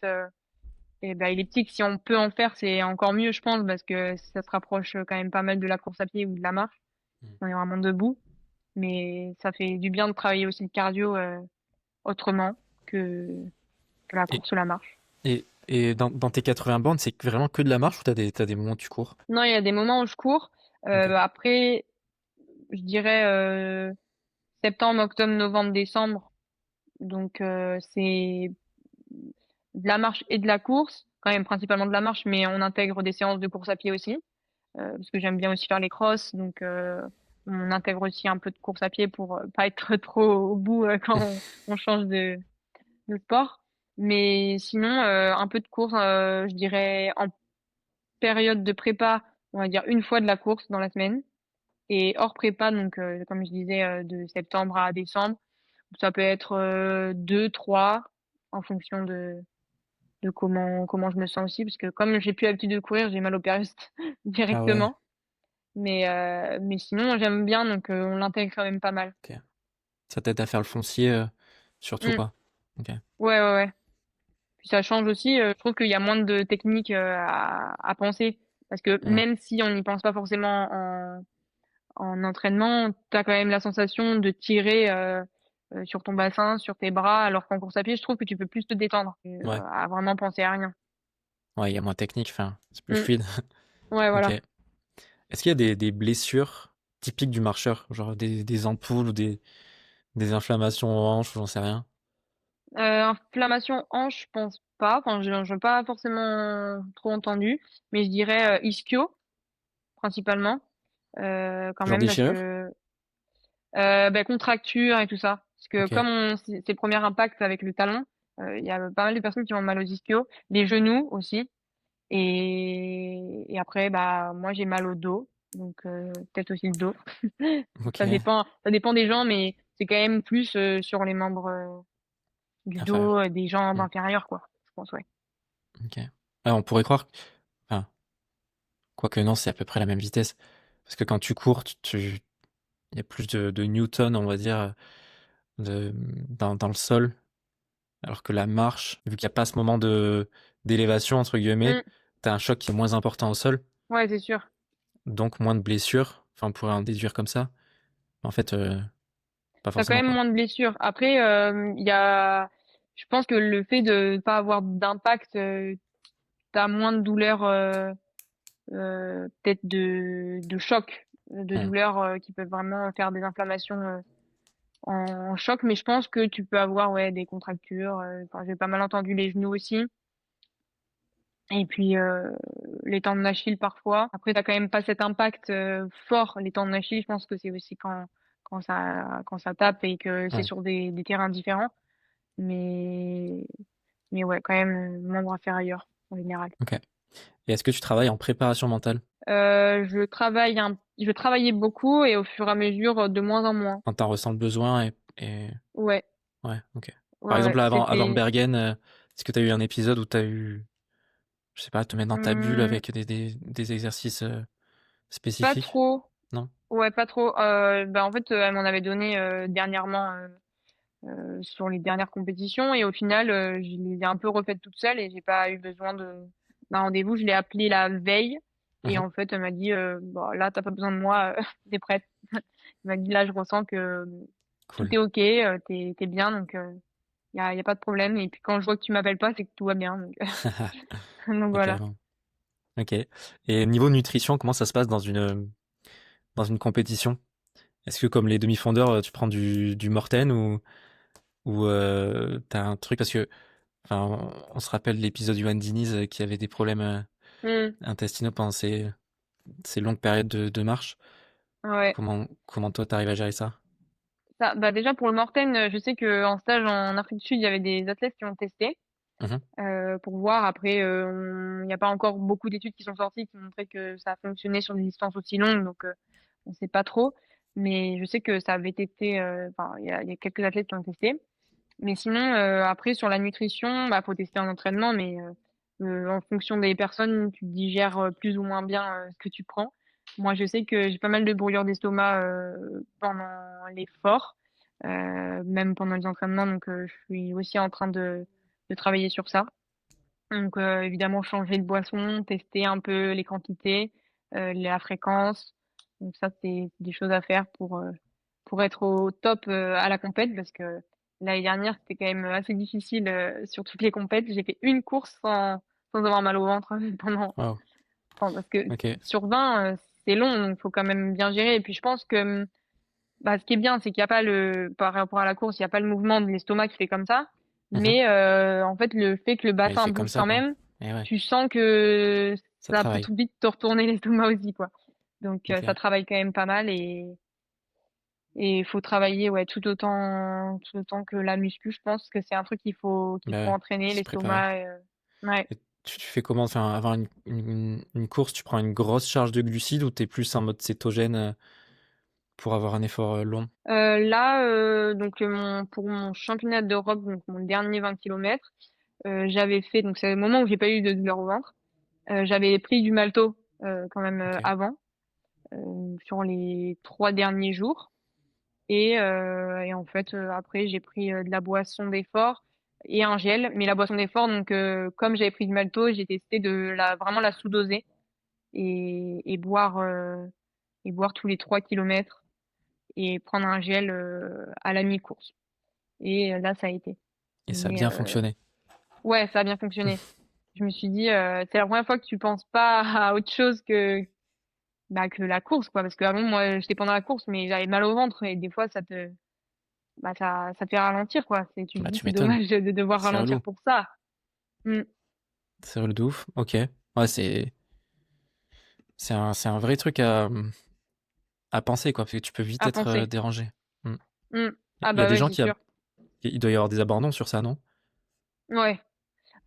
bah, elliptique, si on peut en faire, c'est encore mieux, je pense, parce que ça se rapproche quand même pas mal de la course à pied ou de la marche. Mm. On est vraiment debout, mais ça fait du bien de travailler aussi le cardio autrement que, que la Et, course ou la marche. et dans tes 80 bornes, c'est vraiment que de la marche ou t'as des moments où tu cours? Non, il y a des moments où je cours. Ok. Après, je dirais septembre, octobre, novembre, décembre. Donc c'est de la marche et de la course, quand même principalement de la marche, mais on intègre des séances de course à pied aussi, parce que j'aime bien aussi faire les crosses, donc on intègre aussi un peu de course à pied pour pas être trop au bout quand on change de sport. Mais sinon, un peu de course, je dirais en période de prépa, on va dire une fois de la course dans la semaine. Et hors prépa, donc comme je disais, de septembre à décembre, ça peut être 2, 3, en fonction de comment je me sens aussi, parce que comme j'ai plus l'habitude de courir, j'ai mal au périoste Ah ouais, directement. Mais sinon, j'aime bien, donc on l'intègre quand même pas mal. ok. Ça t'aide à faire le foncier, surtout, Mm. quoi. Ok. Ouais, ouais, ouais. Puis ça change aussi, je trouve qu'il y a moins de techniques à penser. Parce que Ouais. même si on n'y pense pas forcément en entraînement, tu as quand même la sensation de tirer sur ton bassin, sur tes bras, alors qu'en course à pied, je trouve que tu peux plus te détendre, Ouais. à vraiment penser à rien. Ouais, il y a moins de technique, enfin, c'est plus Mm. fluide. Ouais, Ok. voilà. Est-ce qu'il y a des blessures typiques du marcheur, genre des ampoules ou des inflammations aux hanches, ou j'en sais rien? Inflammation hanche, je pense pas. Enfin, je n'ai pas forcément trop entendu, mais je dirais ischio, principalement, quand Genre même, parce déchirure? que bah, contracture et tout ça. Parce que Ok. comme c'est le premier impact avec le talon, il y a pas mal de personnes qui ont mal aux ischios, les genoux aussi. Et après, bah, moi, j'ai mal au dos. Donc, peut-être aussi le dos. Ok. Ça dépend des gens, mais c'est quand même plus sur les membres du dos, Inférieur. des jambes Hmm. inférieures, quoi. Je pense, ouais. Ok. Ouais, on pourrait croire, enfin, quoique non, c'est à peu près la même vitesse. Parce que quand tu cours, il y a plus de newton, on va dire, dans le sol. Alors que la marche, vu qu'il n'y a pas ce moment d'élévation, entre guillemets, Mm. t'as un choc qui est moins important au sol, Ouais, c'est sûr. donc moins de blessures. Enfin, on pourrait en déduire comme ça. En fait, pas T'as quand forcément, même quoi. moins de blessures. Après, il y a, je pense que le fait de pas avoir d'impact, t'as moins de douleurs, peut-être de choc, de Hmm. douleurs qui peuvent vraiment faire des inflammations en choc. Mais je pense que tu peux avoir ouais des contractures. Enfin, j'ai pas mal entendu les genoux aussi. Et puis les tendons d'Achille parfois. Après, t'as quand même pas cet impact fort. Les tendons d'Achille, je pense que c'est aussi quand ça tape et que c'est Ouais, sur des terrains différents. Mais mais ouais, quand même membre inférieur en général. ok. Et est-ce que tu travailles en préparation mentale Je travaillais beaucoup et au fur et à mesure de moins en moins. quand t'en ressens le besoin et... Ouais, Ouais, ok. Par ouais, exemple, ouais. là, avant C'était Bergen, est-ce que t'as eu un épisode où t'as eu, je sais pas, te mettre dans ta bulle hum, avec des exercices pas spécifiques? trop. Non? Ouais, pas trop. Bah en fait, elle m'en avait donné dernièrement sur les dernières compétitions et au final, je les ai un peu refaites toute seule et j'ai pas eu besoin d'un rendez-vous. Je l'ai appelée la veille et Mhm. en fait, elle m'a dit bon, là, t'as pas besoin de moi, t'es prête. Elle m'a dit là, je ressens que tout Cool. est ok, t'es bien, donc y a pas de problème. Et puis quand je vois que tu m'appelles pas, c'est que tout va bien. Donc, donc Ok, voilà. bon. Ok. Et niveau nutrition, comment ça se passe dans une compétition? Est-ce que comme les demi-fondeurs, tu prends du Morten ou t'as un truc parce que enfin on se rappelle l'épisode du Diniz qui avait des problèmes Hmm, intestinaux pendant ces longues périodes de marche. ouais. Comment toi t'arrives à gérer ça? Ça, bah déjà pour le Morten, je sais que en stage en Afrique du Sud, il y avait des athlètes qui ont testé Mhm. pour voir. Après, il n'y a pas encore beaucoup d'études qui sont sorties qui montraient que ça a fonctionné sur des distances aussi longues, donc on sait pas trop. Mais je sais que ça avait été, enfin, il y a quelques athlètes qui ont testé. Mais sinon, après sur la nutrition, bah faut tester en entraînement, mais en fonction des personnes, tu digères plus ou moins bien ce que tu prends. Moi, je sais que j'ai pas mal de brûlures d'estomac pendant l'effort, même pendant les entraînements, donc je suis aussi en train de travailler sur ça. Donc évidemment, changer de boisson, tester un peu les quantités, la fréquence. Donc ça, c'est des choses à faire pour être au top à la compète, parce que l'année dernière, c'était quand même assez difficile sur toutes les compètes. J'ai fait une course sans avoir mal au ventre Wow. parce que Ok. sur 20, c'est long, donc faut quand même bien gérer. Et puis je pense que bah, ce qui est bien, c'est qu'il n'y a pas par rapport à la course, il n'y a pas le mouvement de l'estomac qui fait comme ça. Mhm. Mais en fait, le fait que le Ouais, il bassin fait comme bouge ça, quand quoi. même, Et ouais, tu sens que ça ça peut travaille. tout vite te retourner l'estomac aussi, quoi. Donc Ok. ça travaille quand même pas mal et il faut travailler ouais tout autant que la muscu, je pense que c'est un truc qu'il Bah faut ouais, entraîner se préparer. l'estomac. Ouais. Et tu fais comment? Enfin, avant une course, tu prends une grosse charge de glucides ou t'es plus en mode cétogène pour avoir un effort long? Là, donc pour mon championnat d'Europe, donc mon dernier 20 kilomètres, j'avais fait, donc c'est le moment où j'ai pas eu de douleur au ventre. J'avais pris du malto quand même Ok. avant, sur les 3 derniers jours. Et en fait, après, j'ai pris de la boisson d'effort et un gel. Mais la boisson d'effort, donc comme j'avais pris du malto, j'ai testé de vraiment la sous-doser et boire tous les 3 kilomètres et prendre un gel à la mi-course. Et là, ça a été. Et ça a Mais bien fonctionné. ouais, ça a bien fonctionné. Je me suis dit, c'est la première fois que tu penses pas à autre chose que la course, quoi. Parce que avant, moi, j'étais pendant la course, mais j'avais mal au ventre et des fois, ça te fait ralentir, quoi. Tu te Bah, dis, tu c'est m'étonnes. dommage de devoir C'est ralentir relou. pour ça. Mm. C'est relou de ouf. Ok. Ouais, c'est un vrai truc à penser, quoi, parce que tu peux vite À être penser. dérangé. Mm. Mm. Ah Il y a bah des ouais, gens c'est sûr. il doit y avoir des abandons sur ça, non? Ouais.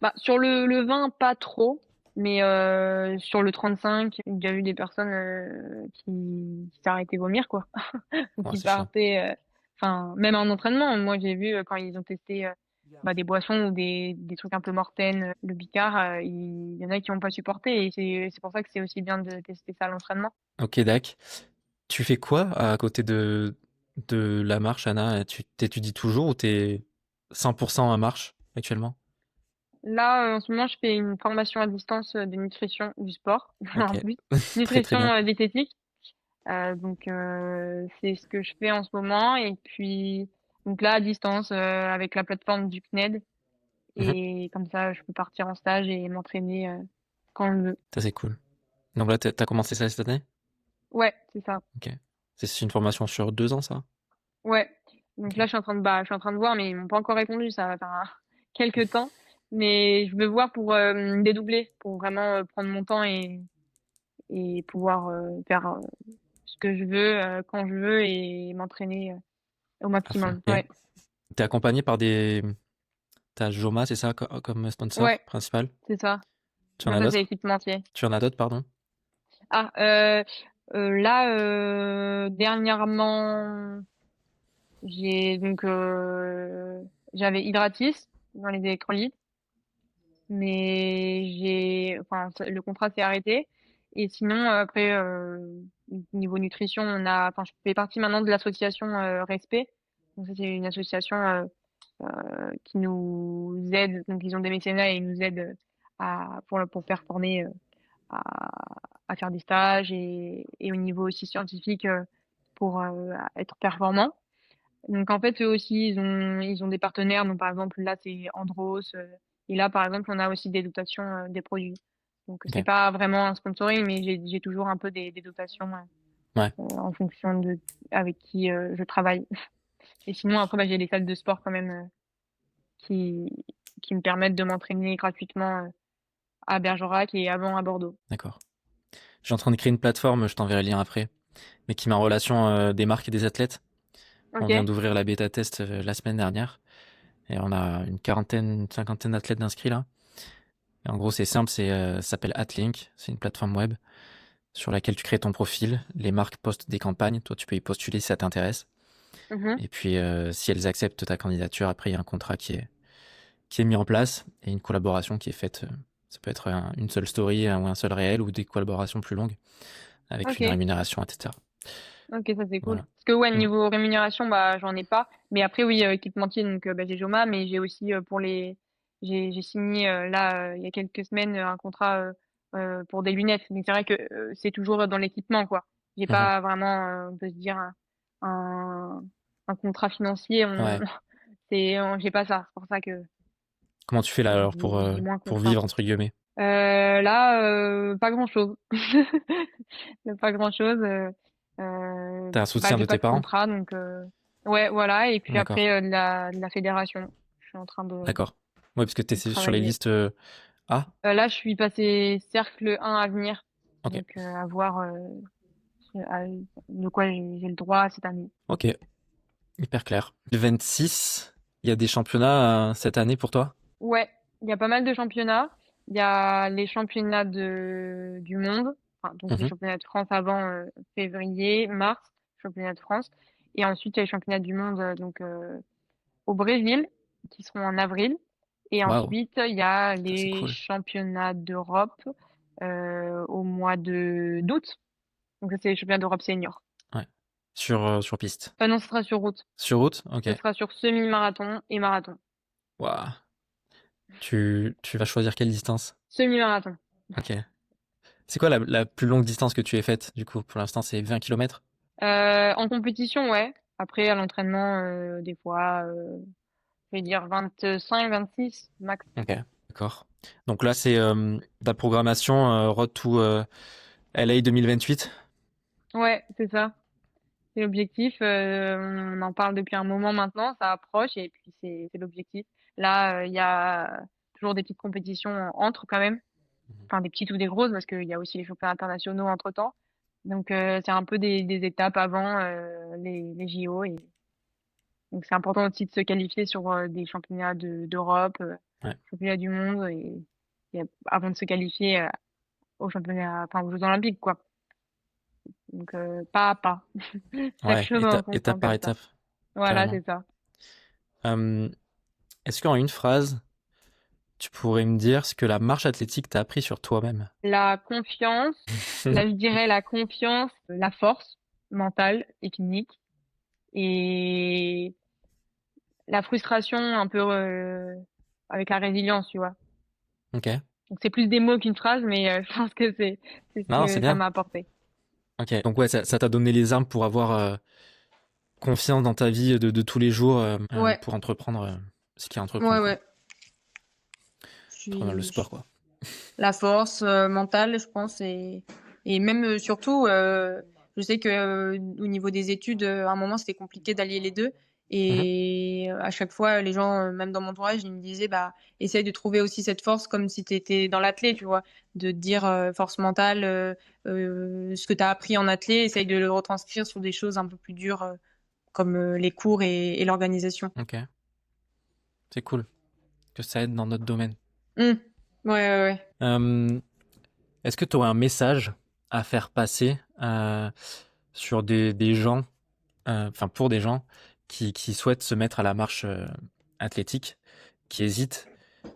Bah, sur le 20, pas trop. Mais sur le 35, j'ai déjà vu des personnes qui s'arrêtaient vomir, quoi. Ou Ouais, qui c'est chiant. partaient. Enfin, même en entraînement, moi j'ai vu quand ils ont testé des boissons ou des trucs un peu mortels, le bicard, il y en a qui n'ont pas supporté. Et c'est pour ça que c'est aussi bien de tester ça à l'entraînement. Ok, Dac. Tu fais quoi à côté de la marche, Anna? Tu t'étudies toujours ou t'es 100% à marche actuellement? Là, en ce moment, je fais une formation à distance de nutrition du sport, Ok. en plus. Très très Nutrition bien. diététique. Donc, c'est ce que je fais en ce moment. Et puis, donc là, à distance, avec la plateforme du CNED. Mhm. Et comme ça, je peux partir en stage et m'entraîner quand je veux. Ça, c'est cool. Donc là, t'as commencé ça cette année? Ouais, c'est ça. Ok. C'est une formation sur 2 ans, ça? Ouais. Donc là, Ok. je suis en train de voir, mais ils m'ont pas encore répondu. Ça va faire quelques temps. Mais je veux voir pour dédoubler, pour vraiment prendre mon temps et pouvoir faire ce que je veux quand je veux et m'entraîner au À fond. maximum. Ok. Ouais. T'es accompagné par t'as Joma, c'est ça, comme sponsor Ouais, principal? c'est ça. Tu en Non, as ça, c'est d'autres? équipementier. Tu en as d'autres, pardon? Ah, là, dernièrement, j'ai donc j'avais Hydratis dans les électrolytes, mais le contrat s'est arrêté. Et sinon, après, niveau nutrition, enfin, je fais partie maintenant de l'association Respect. Donc ça, c'est une association qui nous aide. Donc ils ont des mécénats et ils nous aident pour performer, à faire des stages et au niveau aussi scientifique pour être performant. Donc en fait, eux aussi, ils ont des partenaires. Donc par exemple, là, c'est Andros. Et là, par exemple, on a aussi des dotations des produits. Donc c'est Ok. pas vraiment un sponsoring, mais j'ai toujours un peu des dotations Ouais. en fonction de avec qui je travaille. Et sinon, après, j'ai des salles de sport quand même qui qui me permettent de m'entraîner gratuitement à Bergerac et avant à Bordeaux. D'accord. Je suis en train de créer une plateforme, je t'enverrai le lien après, mais qui met en relation des marques et des athlètes. On Ok. vient d'ouvrir la bêta test la semaine dernière et on a une quarantaine, une cinquantaine d'athlètes d'inscrits là. Et en gros, c'est simple, ça s'appelle Atlink, c'est une plateforme web sur laquelle tu crées ton profil, les marques postent des campagnes, toi tu peux y postuler si ça t'intéresse. Mhm. Et puis si elles acceptent ta candidature, après il y a un contrat qui est mis en place et une collaboration qui est faite. Ça peut être une seule story ou un seul réel ou des collaborations plus longues avec Ok. une rémunération, etc. Ok, ça c'est cool. Voilà. Parce que ouais, Mm. niveau rémunération, j'en ai pas. Mais après oui, équipementier, donc j'ai Joma, mais j'ai aussi j'ai signé là il y a quelques semaines un contrat pour des lunettes. Donc c'est vrai que c'est toujours dans l'équipement quoi. J'ai Mhm. pas vraiment, on peut se dire un, un contrat financier. Ouais. J'ai pas ça. C'est pour ça que Comment tu fais là alors j'ai moins pour contraint. vivre entre guillemets? Là, pas grand-chose. Pas grand-chose. T'as un soutien J'ai de pas tes de parents? contrat, donc ouais, voilà. Et puis D'accord. après, de la fédération. suis en train de, D'accord. Ouais, parce que tu es de sur les travailler. listes A. Là, je suis passée cercle 1 à venir. Ok. Donc, à voir de quoi j'ai le droit cette année. Ok. Hyper clair. 26, il y a des championnats cette année pour toi? Ouais, il y a pas mal de championnats. Il y a les championnats du monde, enfin, donc les Mhm. championnats de France avant février, mars, championnat de France. Et ensuite, il y a les championnats du monde au Brésil, qui seront en avril. Et Waouh, ensuite, il y a ça c'est les cool. championnats d'Europe au mois d'août. Donc ça, c'est les championnats d'Europe senior. Ouais. Sur piste. Enfin non, ce sera sur route. Sur route? Ok. Ce sera sur semi-marathon et marathon. Waouh. Tu vas choisir quelle distance? Semi-marathon. Ok. C'est quoi la plus longue distance que tu aies faite, du coup? Pour l'instant, c'est 20 kilomètres? En compétition, ouais. Après, à l'entraînement, des fois, je vais dire 25, 26 max. Ok. D'accord. Donc là, c'est ta programmation Road to LA 2028? Ouais, c'est ça. C'est l'objectif. On en parle depuis un moment maintenant, ça approche et puis c'est l'objectif. Là, il y a toujours des petites compétitions entre quand même. Mhm. Enfin, des petites ou des grosses parce qu'il y a aussi les championnats internationaux entre-temps. Donc, c'est un peu des étapes avant les JO. Et donc, c'est important aussi de se qualifier sur des championnats d'Europe, Ouais. championnats du monde avant de se qualifier aux championnats, enfin, aux Jeux Olympiques, quoi. Donc, pas à pas. Chaque Ouais, chose en son étape temps, par comme ça. étape, Voilà, carrément. c'est ça. Euh, Est-ce qu'en une phrase, tu pourrais me dire ce que la marche athlétique t'a appris sur toi-même? La confiance, là, je dirais la confiance, la force mentale et clinique et la frustration un peu avec la résilience, tu vois. Ok. Donc, c'est plus des mots qu'une phrase, mais je pense que c'est ce Non, c'est que ça bien. m'a apporté. Ok. Donc ouais, ça t'a donné les armes pour avoir confiance dans ta vie de tous les jours Ouais, pour entreprendre ce qu'il y a à ouais, entreprendre, quoi. ouais. Je Trop bien le suis sport, quoi. la force mentale, je pense, et même surtout, je sais que au niveau des études, à un moment, c'était compliqué d'allier les deux. Mhm. Et à chaque fois, les gens, même dans mon entourage, ils me disaient, bah, essaye de trouver aussi cette force comme si tu étais dans l'athlé, tu vois, de te dire force mentale, ce que tu as appris en athlé, essaye de le retranscrire sur des choses un peu plus dures, comme les cours et l'organisation. Ok. C'est cool que ça aide dans notre domaine. Hmm. Ouais, ouais, ouais. Euh, Est-ce que tu aurais un message à faire passer sur des gens, enfin pour des gens qui souhaitent se mettre à la marche athlétique, qui hésitent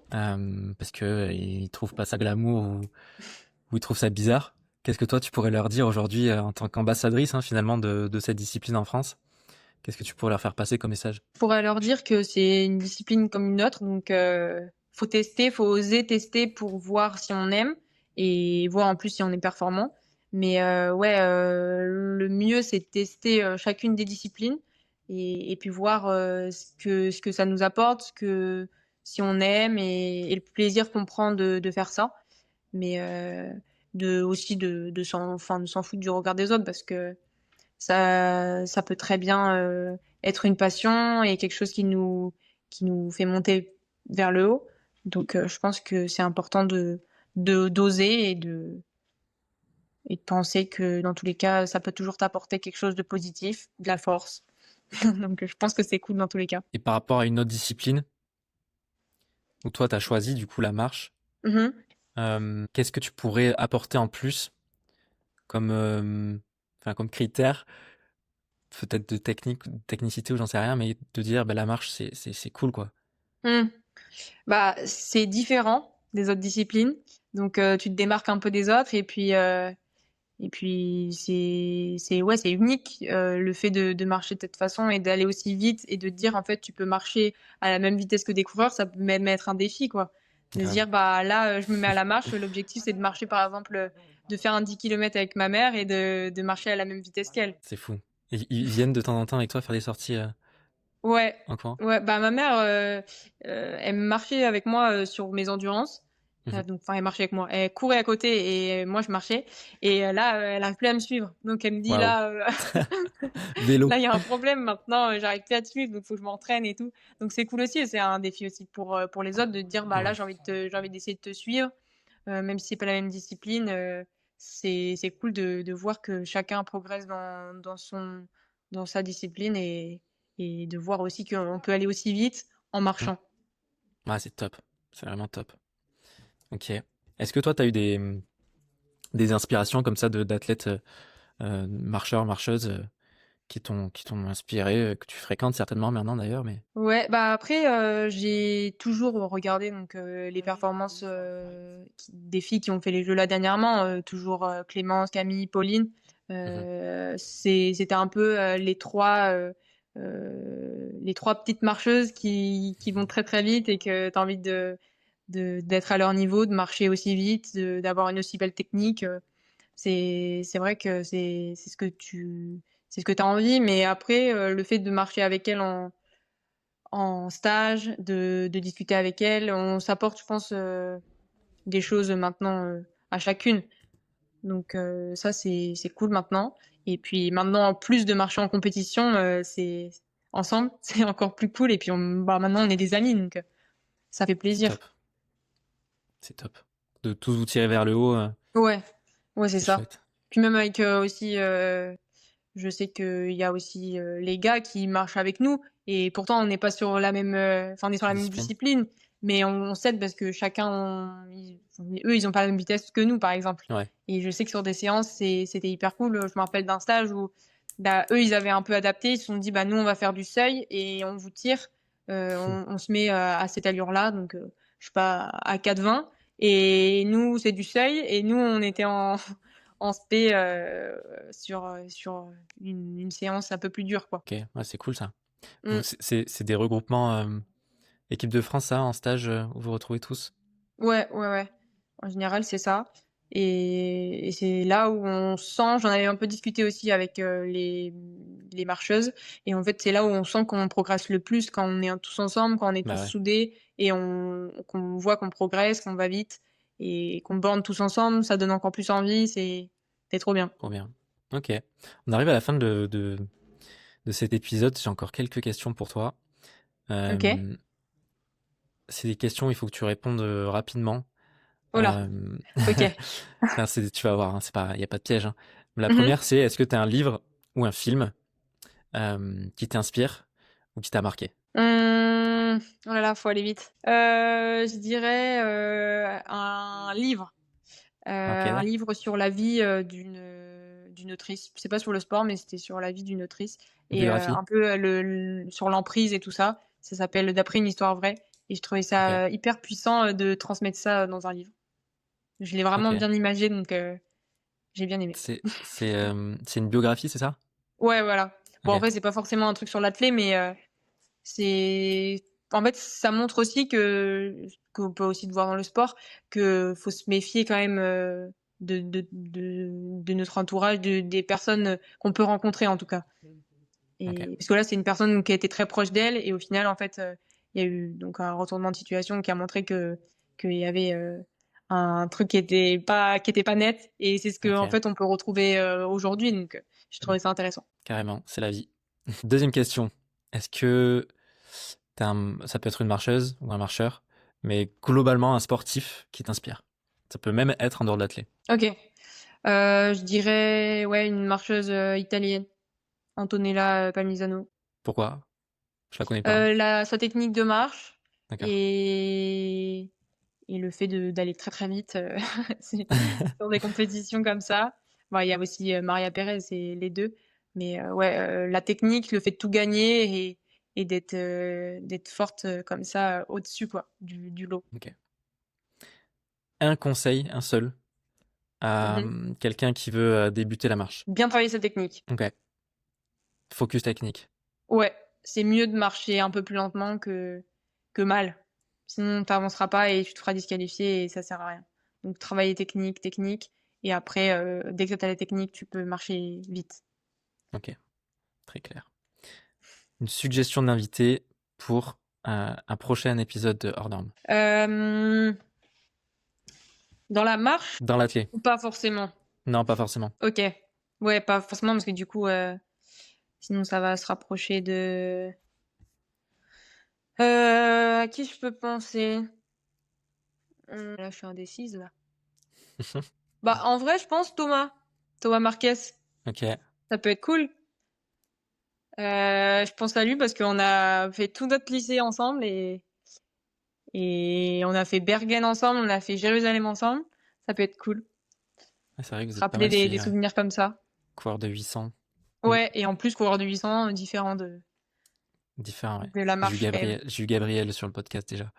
parce que ils trouvent pas ça glamour ou ils trouvent ça bizarre? Qu'est-ce que toi tu pourrais leur dire aujourd'hui en tant qu'ambassadrice finalement de cette discipline en France? Qu'est-ce que tu pourrais leur faire passer comme message? Je pourrais leur dire que c'est une discipline comme une autre, donc faut tester, faut oser tester pour voir si on aime et voir en plus si on est performant. Mais ouais, le mieux c'est de tester chacune des disciplines et puis voir ce que ça nous apporte, si on aime et le plaisir qu'on prend de faire ça. Mais aussi de s'en foutre du regard des autres parce que ça peut très bien être une passion et quelque chose qui nous fait monter vers le haut. Donc, je pense que c'est important d'oser et de penser que dans tous les cas, ça peut toujours t'apporter quelque chose de positif, de la force. Donc, je pense que c'est cool dans tous les cas. Et par rapport à une autre discipline où toi tu as choisi du coup la marche, Mhm. qu'est-ce que tu pourrais apporter en plus comme, comme critère, peut-être de technicité ou j'en sais rien, mais de dire bah, la marche c'est cool quoi. Mhm. Bah, c'est différent des autres disciplines. Donc, tu te démarques un peu des autres et puis ouais, c'est unique le fait de marcher de cette façon et d'aller aussi vite et de te dire en fait tu peux marcher à la même vitesse que des coureurs, ça peut même être un défi quoi. De se Grave. dire bah là je me mets à la marche, l'objectif c'est de marcher par exemple de faire un 10 km avec ma mère et de marcher à la même vitesse qu'elle. C'est fou. Et ils viennent de temps en temps avec toi faire des sorties Ouais. en courant? Ouais, bah ma mère elle marchait avec moi sur mes endurances Mhm. Donc, enfin, elle marchait avec moi. Elle courait à côté et moi, je marchais. Et là, elle arrive plus à me suivre. Donc, elle me dit, Waouh. là, Vélo. là, il y a un problème maintenant, j'arrive plus à te suivre, donc faut que je m'entraîne et tout. Donc, c'est cool aussi. Et c'est un défi aussi pour les autres de dire, bah là, Mhm. j'ai envie d'essayer de te suivre. Même si c'est pas la même discipline, c'est cool de voir que chacun progresse dans sa discipline et de voir aussi qu'on peut aller aussi vite en Mhm. marchant. Ouais, c'est top. C'est vraiment top. Ok. Est-ce que toi, tu as eu des inspirations comme ça d'athlètes marcheurs, marcheuses qui t'ont inspiré, que tu fréquentes certainement maintenant d'ailleurs, mais. Ouais, bah après, j'ai toujours regardé donc les performances des filles qui ont fait les Jeux là dernièrement, toujours Clémence, Camille, Pauline. Mhm. C'était un peu les trois petites marcheuses qui vont très très vite et que tu as envie d'être à leur niveau, de marcher aussi vite, d'avoir une aussi belle technique. C'est vrai que c'est ce que tu as envie, mais après, le fait de marcher avec elles en stage, de discuter avec elles. On s'apporte, je pense, des choses maintenant à chacune. Donc ça, c'est cool maintenant. Et puis maintenant, en plus de marcher en compétition, c'est ensemble, c'est encore plus cool. Et puis bah, maintenant, on est des amis, donc ça fait C'est plaisir. top. C'est top. De tous vous tirer vers le haut, Ouais, ouais, c'est c'est ça. chouette. Puis même avec aussi, je sais qu'il y a aussi les gars qui marchent avec nous et pourtant on n'est pas sur la même, enfin on est sur la même Discipline. discipline, mais on s'aide parce que eux ils ont pas la même vitesse que nous par exemple. Ouais. Et je sais que sur des séances c'était hyper cool. Je me rappelle d'un stage où bah, eux ils avaient un peu adapté, ils se sont dit bah nous on va faire du seuil et on vous tire, on se met à cette allure-là donc je sais pas à 4,20 et nous c'est du seuil et nous on était en spé sur une séance un peu plus dure, quoi. Ok. Ouais, c'est cool ça. Mm. C'est des regroupements équipe de France, ça, en stage où vous vous retrouvez tous? Ouais, ouais, ouais. En général, c'est ça. Et c'est là où on sent, j'en avais un peu discuté aussi avec les marcheuses, et en fait, c'est là où on sent qu'on progresse le plus quand on est tous ensemble, quand on est tous Bah ouais. soudés, et qu'on voit qu'on progresse, qu'on va vite, et qu'on bande tous ensemble, ça donne encore plus envie, c'est trop bien. Trop bien. Ok. On arrive à la fin de cet épisode. J'ai encore quelques questions pour toi. Ok? Euh, c'est des questions, il faut que tu répondes rapidement. Oh là, Euh, ok. enfin, tu vas voir, hein, il n'y a pas de piège, hein. La Mhm. première, c'est est-ce que tu as un livre ou un film qui t'inspire ou qui t'a marqué? Oh là là, faut aller vite. Je dirais un livre. Ok, Un livre sur la vie d'une autrice. C'est pas sur le sport, mais c'était sur la vie d'une autrice. Et biographie. un peu sur l'emprise et tout ça. Ça s'appelle D'après une histoire vraie. Et je trouvais Ok, ça hyper puissant de transmettre ça dans un livre. Je l'ai vraiment ok. bien imagé, donc j'ai bien aimé. C'est une biographie, c'est ça? Ouais, voilà. Bon, en Ok, fait, c'est pas forcément un truc sur l'athlète, mais c'est en fait ça montre aussi que qu'on peut aussi le voir dans le sport que faut se méfier quand même de notre entourage, des personnes qu'on peut rencontrer en tout cas. ok. Et parce que là c'est une personne qui a été très proche d'elle et au final en fait il y a eu donc un retournement de situation qui a montré que qu'il y avait un truc qui était pas net et c'est ce que en Ok, fait on peut retrouver aujourd'hui donc je trouvais ça intéressant. carrément, c'est la vie. Deuxième question. Est-ce que ça peut être une marcheuse ou un marcheur, mais globalement un sportif qui t'inspire? Ça peut même être en dehors de l'athlète. Ok. Je dirais ouais une marcheuse italienne, Antonella Palmisano. Pourquoi? Je la connais pas. Sa technique de marche D'accord. et, et le fait d'aller très très vite sur des compétitions comme ça. Bon, il y a aussi Maria Pérez, c'est les deux. Mais ouais, la technique, le fait de tout gagner et d'être forte comme ça au-dessus quoi, du lot. Ok. Un conseil, un seul, à Mhm. quelqu'un qui veut débuter la marche. Bien travailler sa technique. Ok. Focus technique. Ouais, c'est mieux de marcher un peu plus lentement que mal. Sinon, t'avanceras pas et tu te feras disqualifier et ça sert à rien. Donc, travailler technique, technique. Et après, dès que t'as la technique, tu peux marcher vite. Ok. Très clair. Une suggestion d'invité pour un prochain épisode de Hors Normes. Euh, Dans la marche dans l'athlé? ou pas forcément? Non, pas forcément. Ok. Ouais, pas forcément parce que du coup, sinon ça va se rapprocher de. À qui je peux penser? Là, je suis indécise là. Bah, en vrai, je pense Thomas Marquez. Ok. Ça peut être cool. Je pense à lui parce qu'on a fait tout notre lycée ensemble et on a fait Bergen ensemble, on a fait Jérusalem ensemble. Ça peut être cool. Ouais, c'est vrai que vous Se êtes pas rappeler mal des suivis, ouais. souvenirs comme ça. Coureur de 800. Ouais, et en plus, coureur de 800, différent Différent, ouais. de la J'ai eu marche quand même. Gabriel sur le podcast déjà.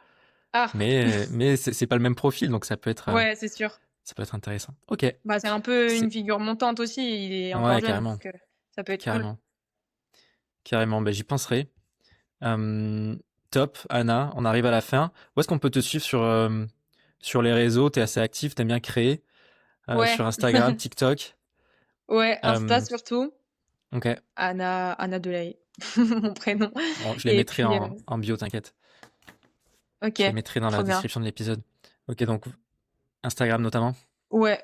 Ah, Mais c'est pas le même profil, donc ça peut être ouais, c'est sûr. intéressant. Ok. Bah, c'est un peu une C'est... figure montante aussi. Il est encore Ouais, jeune, carrément. donc ça peut être cool. Carrément. Carrément. Ben, j'y penserai. Euh, Top, Anna. On arrive à la fin. Où est-ce qu'on peut te suivre sur les réseaux? T'es assez active, t'aimes bien créer. Ouais, Sur Instagram, TikTok. ouais, Insta Euh, surtout. ok. Anna Delay, mon prénom. Bon, je les Et mettrai puis, en bio, t'inquiète. ok, Je les mettrai dans la trop bien. description de l'épisode. Ok, donc Instagram notamment. Ouais.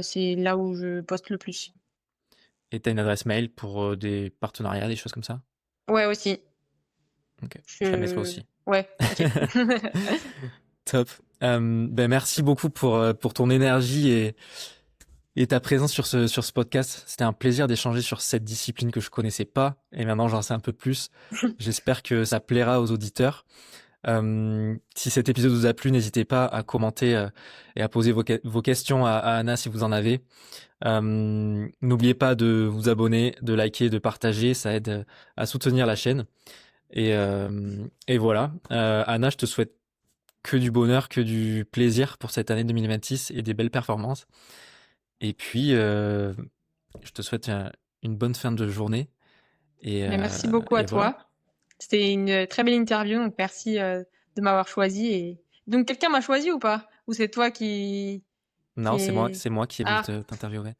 C'est là où je poste le plus. Et t'as une adresse mail pour des partenariats, des choses comme ça? Ouais, aussi. Ok, je la mettrai Je... aussi. Ouais, ok. Top. Ben merci beaucoup pour ton énergie et ta présence sur ce podcast. C'était un plaisir d'échanger sur cette discipline que je connaissais pas et maintenant j'en sais un peu plus. J'espère que ça plaira aux auditeurs. Si cet épisode vous a plu, n'hésitez pas à commenter et à poser vos questions à Anna si vous en avez. N'oubliez pas de vous abonner, de liker, de partager, ça aide à soutenir la chaîne. Et voilà. Anna, je te souhaite que du bonheur, que du plaisir pour cette année 2026 et des belles performances. Et puis, je te souhaite une bonne fin de journée. Mais merci beaucoup à Et voilà. toi. C'était une très belle interview, donc merci de m'avoir choisi. Et... Donc, quelqu'un m'a choisi ou pas? Ou c'est toi qui Non, est... c'est moi qui ai voulu Ah, t'interviewer.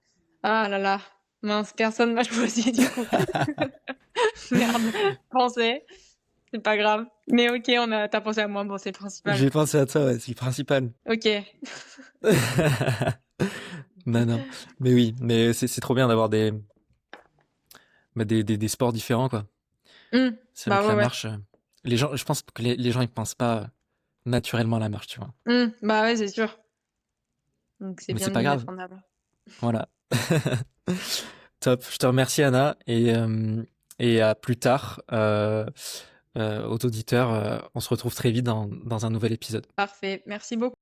ah là là. Mince, personne m'a choisi du coup. Merde, je pensais. C'est pas grave. Mais ok, t'as pensé à moi, bon, c'est le principal. J'ai pensé à toi, ouais, c'est le principal. Ok. Non. Mais oui, mais c'est trop bien d'avoir des sports différents, quoi. C'est vrai Bah que la ouais. marche, les gens, je pense que les gens, ils pensent pas naturellement à la marche, tu vois. Bah ouais, c'est sûr. Donc c'est Mais bien c'est de pas le grave. mettre en avant. Voilà. Top. Je te remercie, Anna, et à plus tard, aux auditeurs. On se retrouve très vite dans un nouvel épisode. Parfait. Merci beaucoup.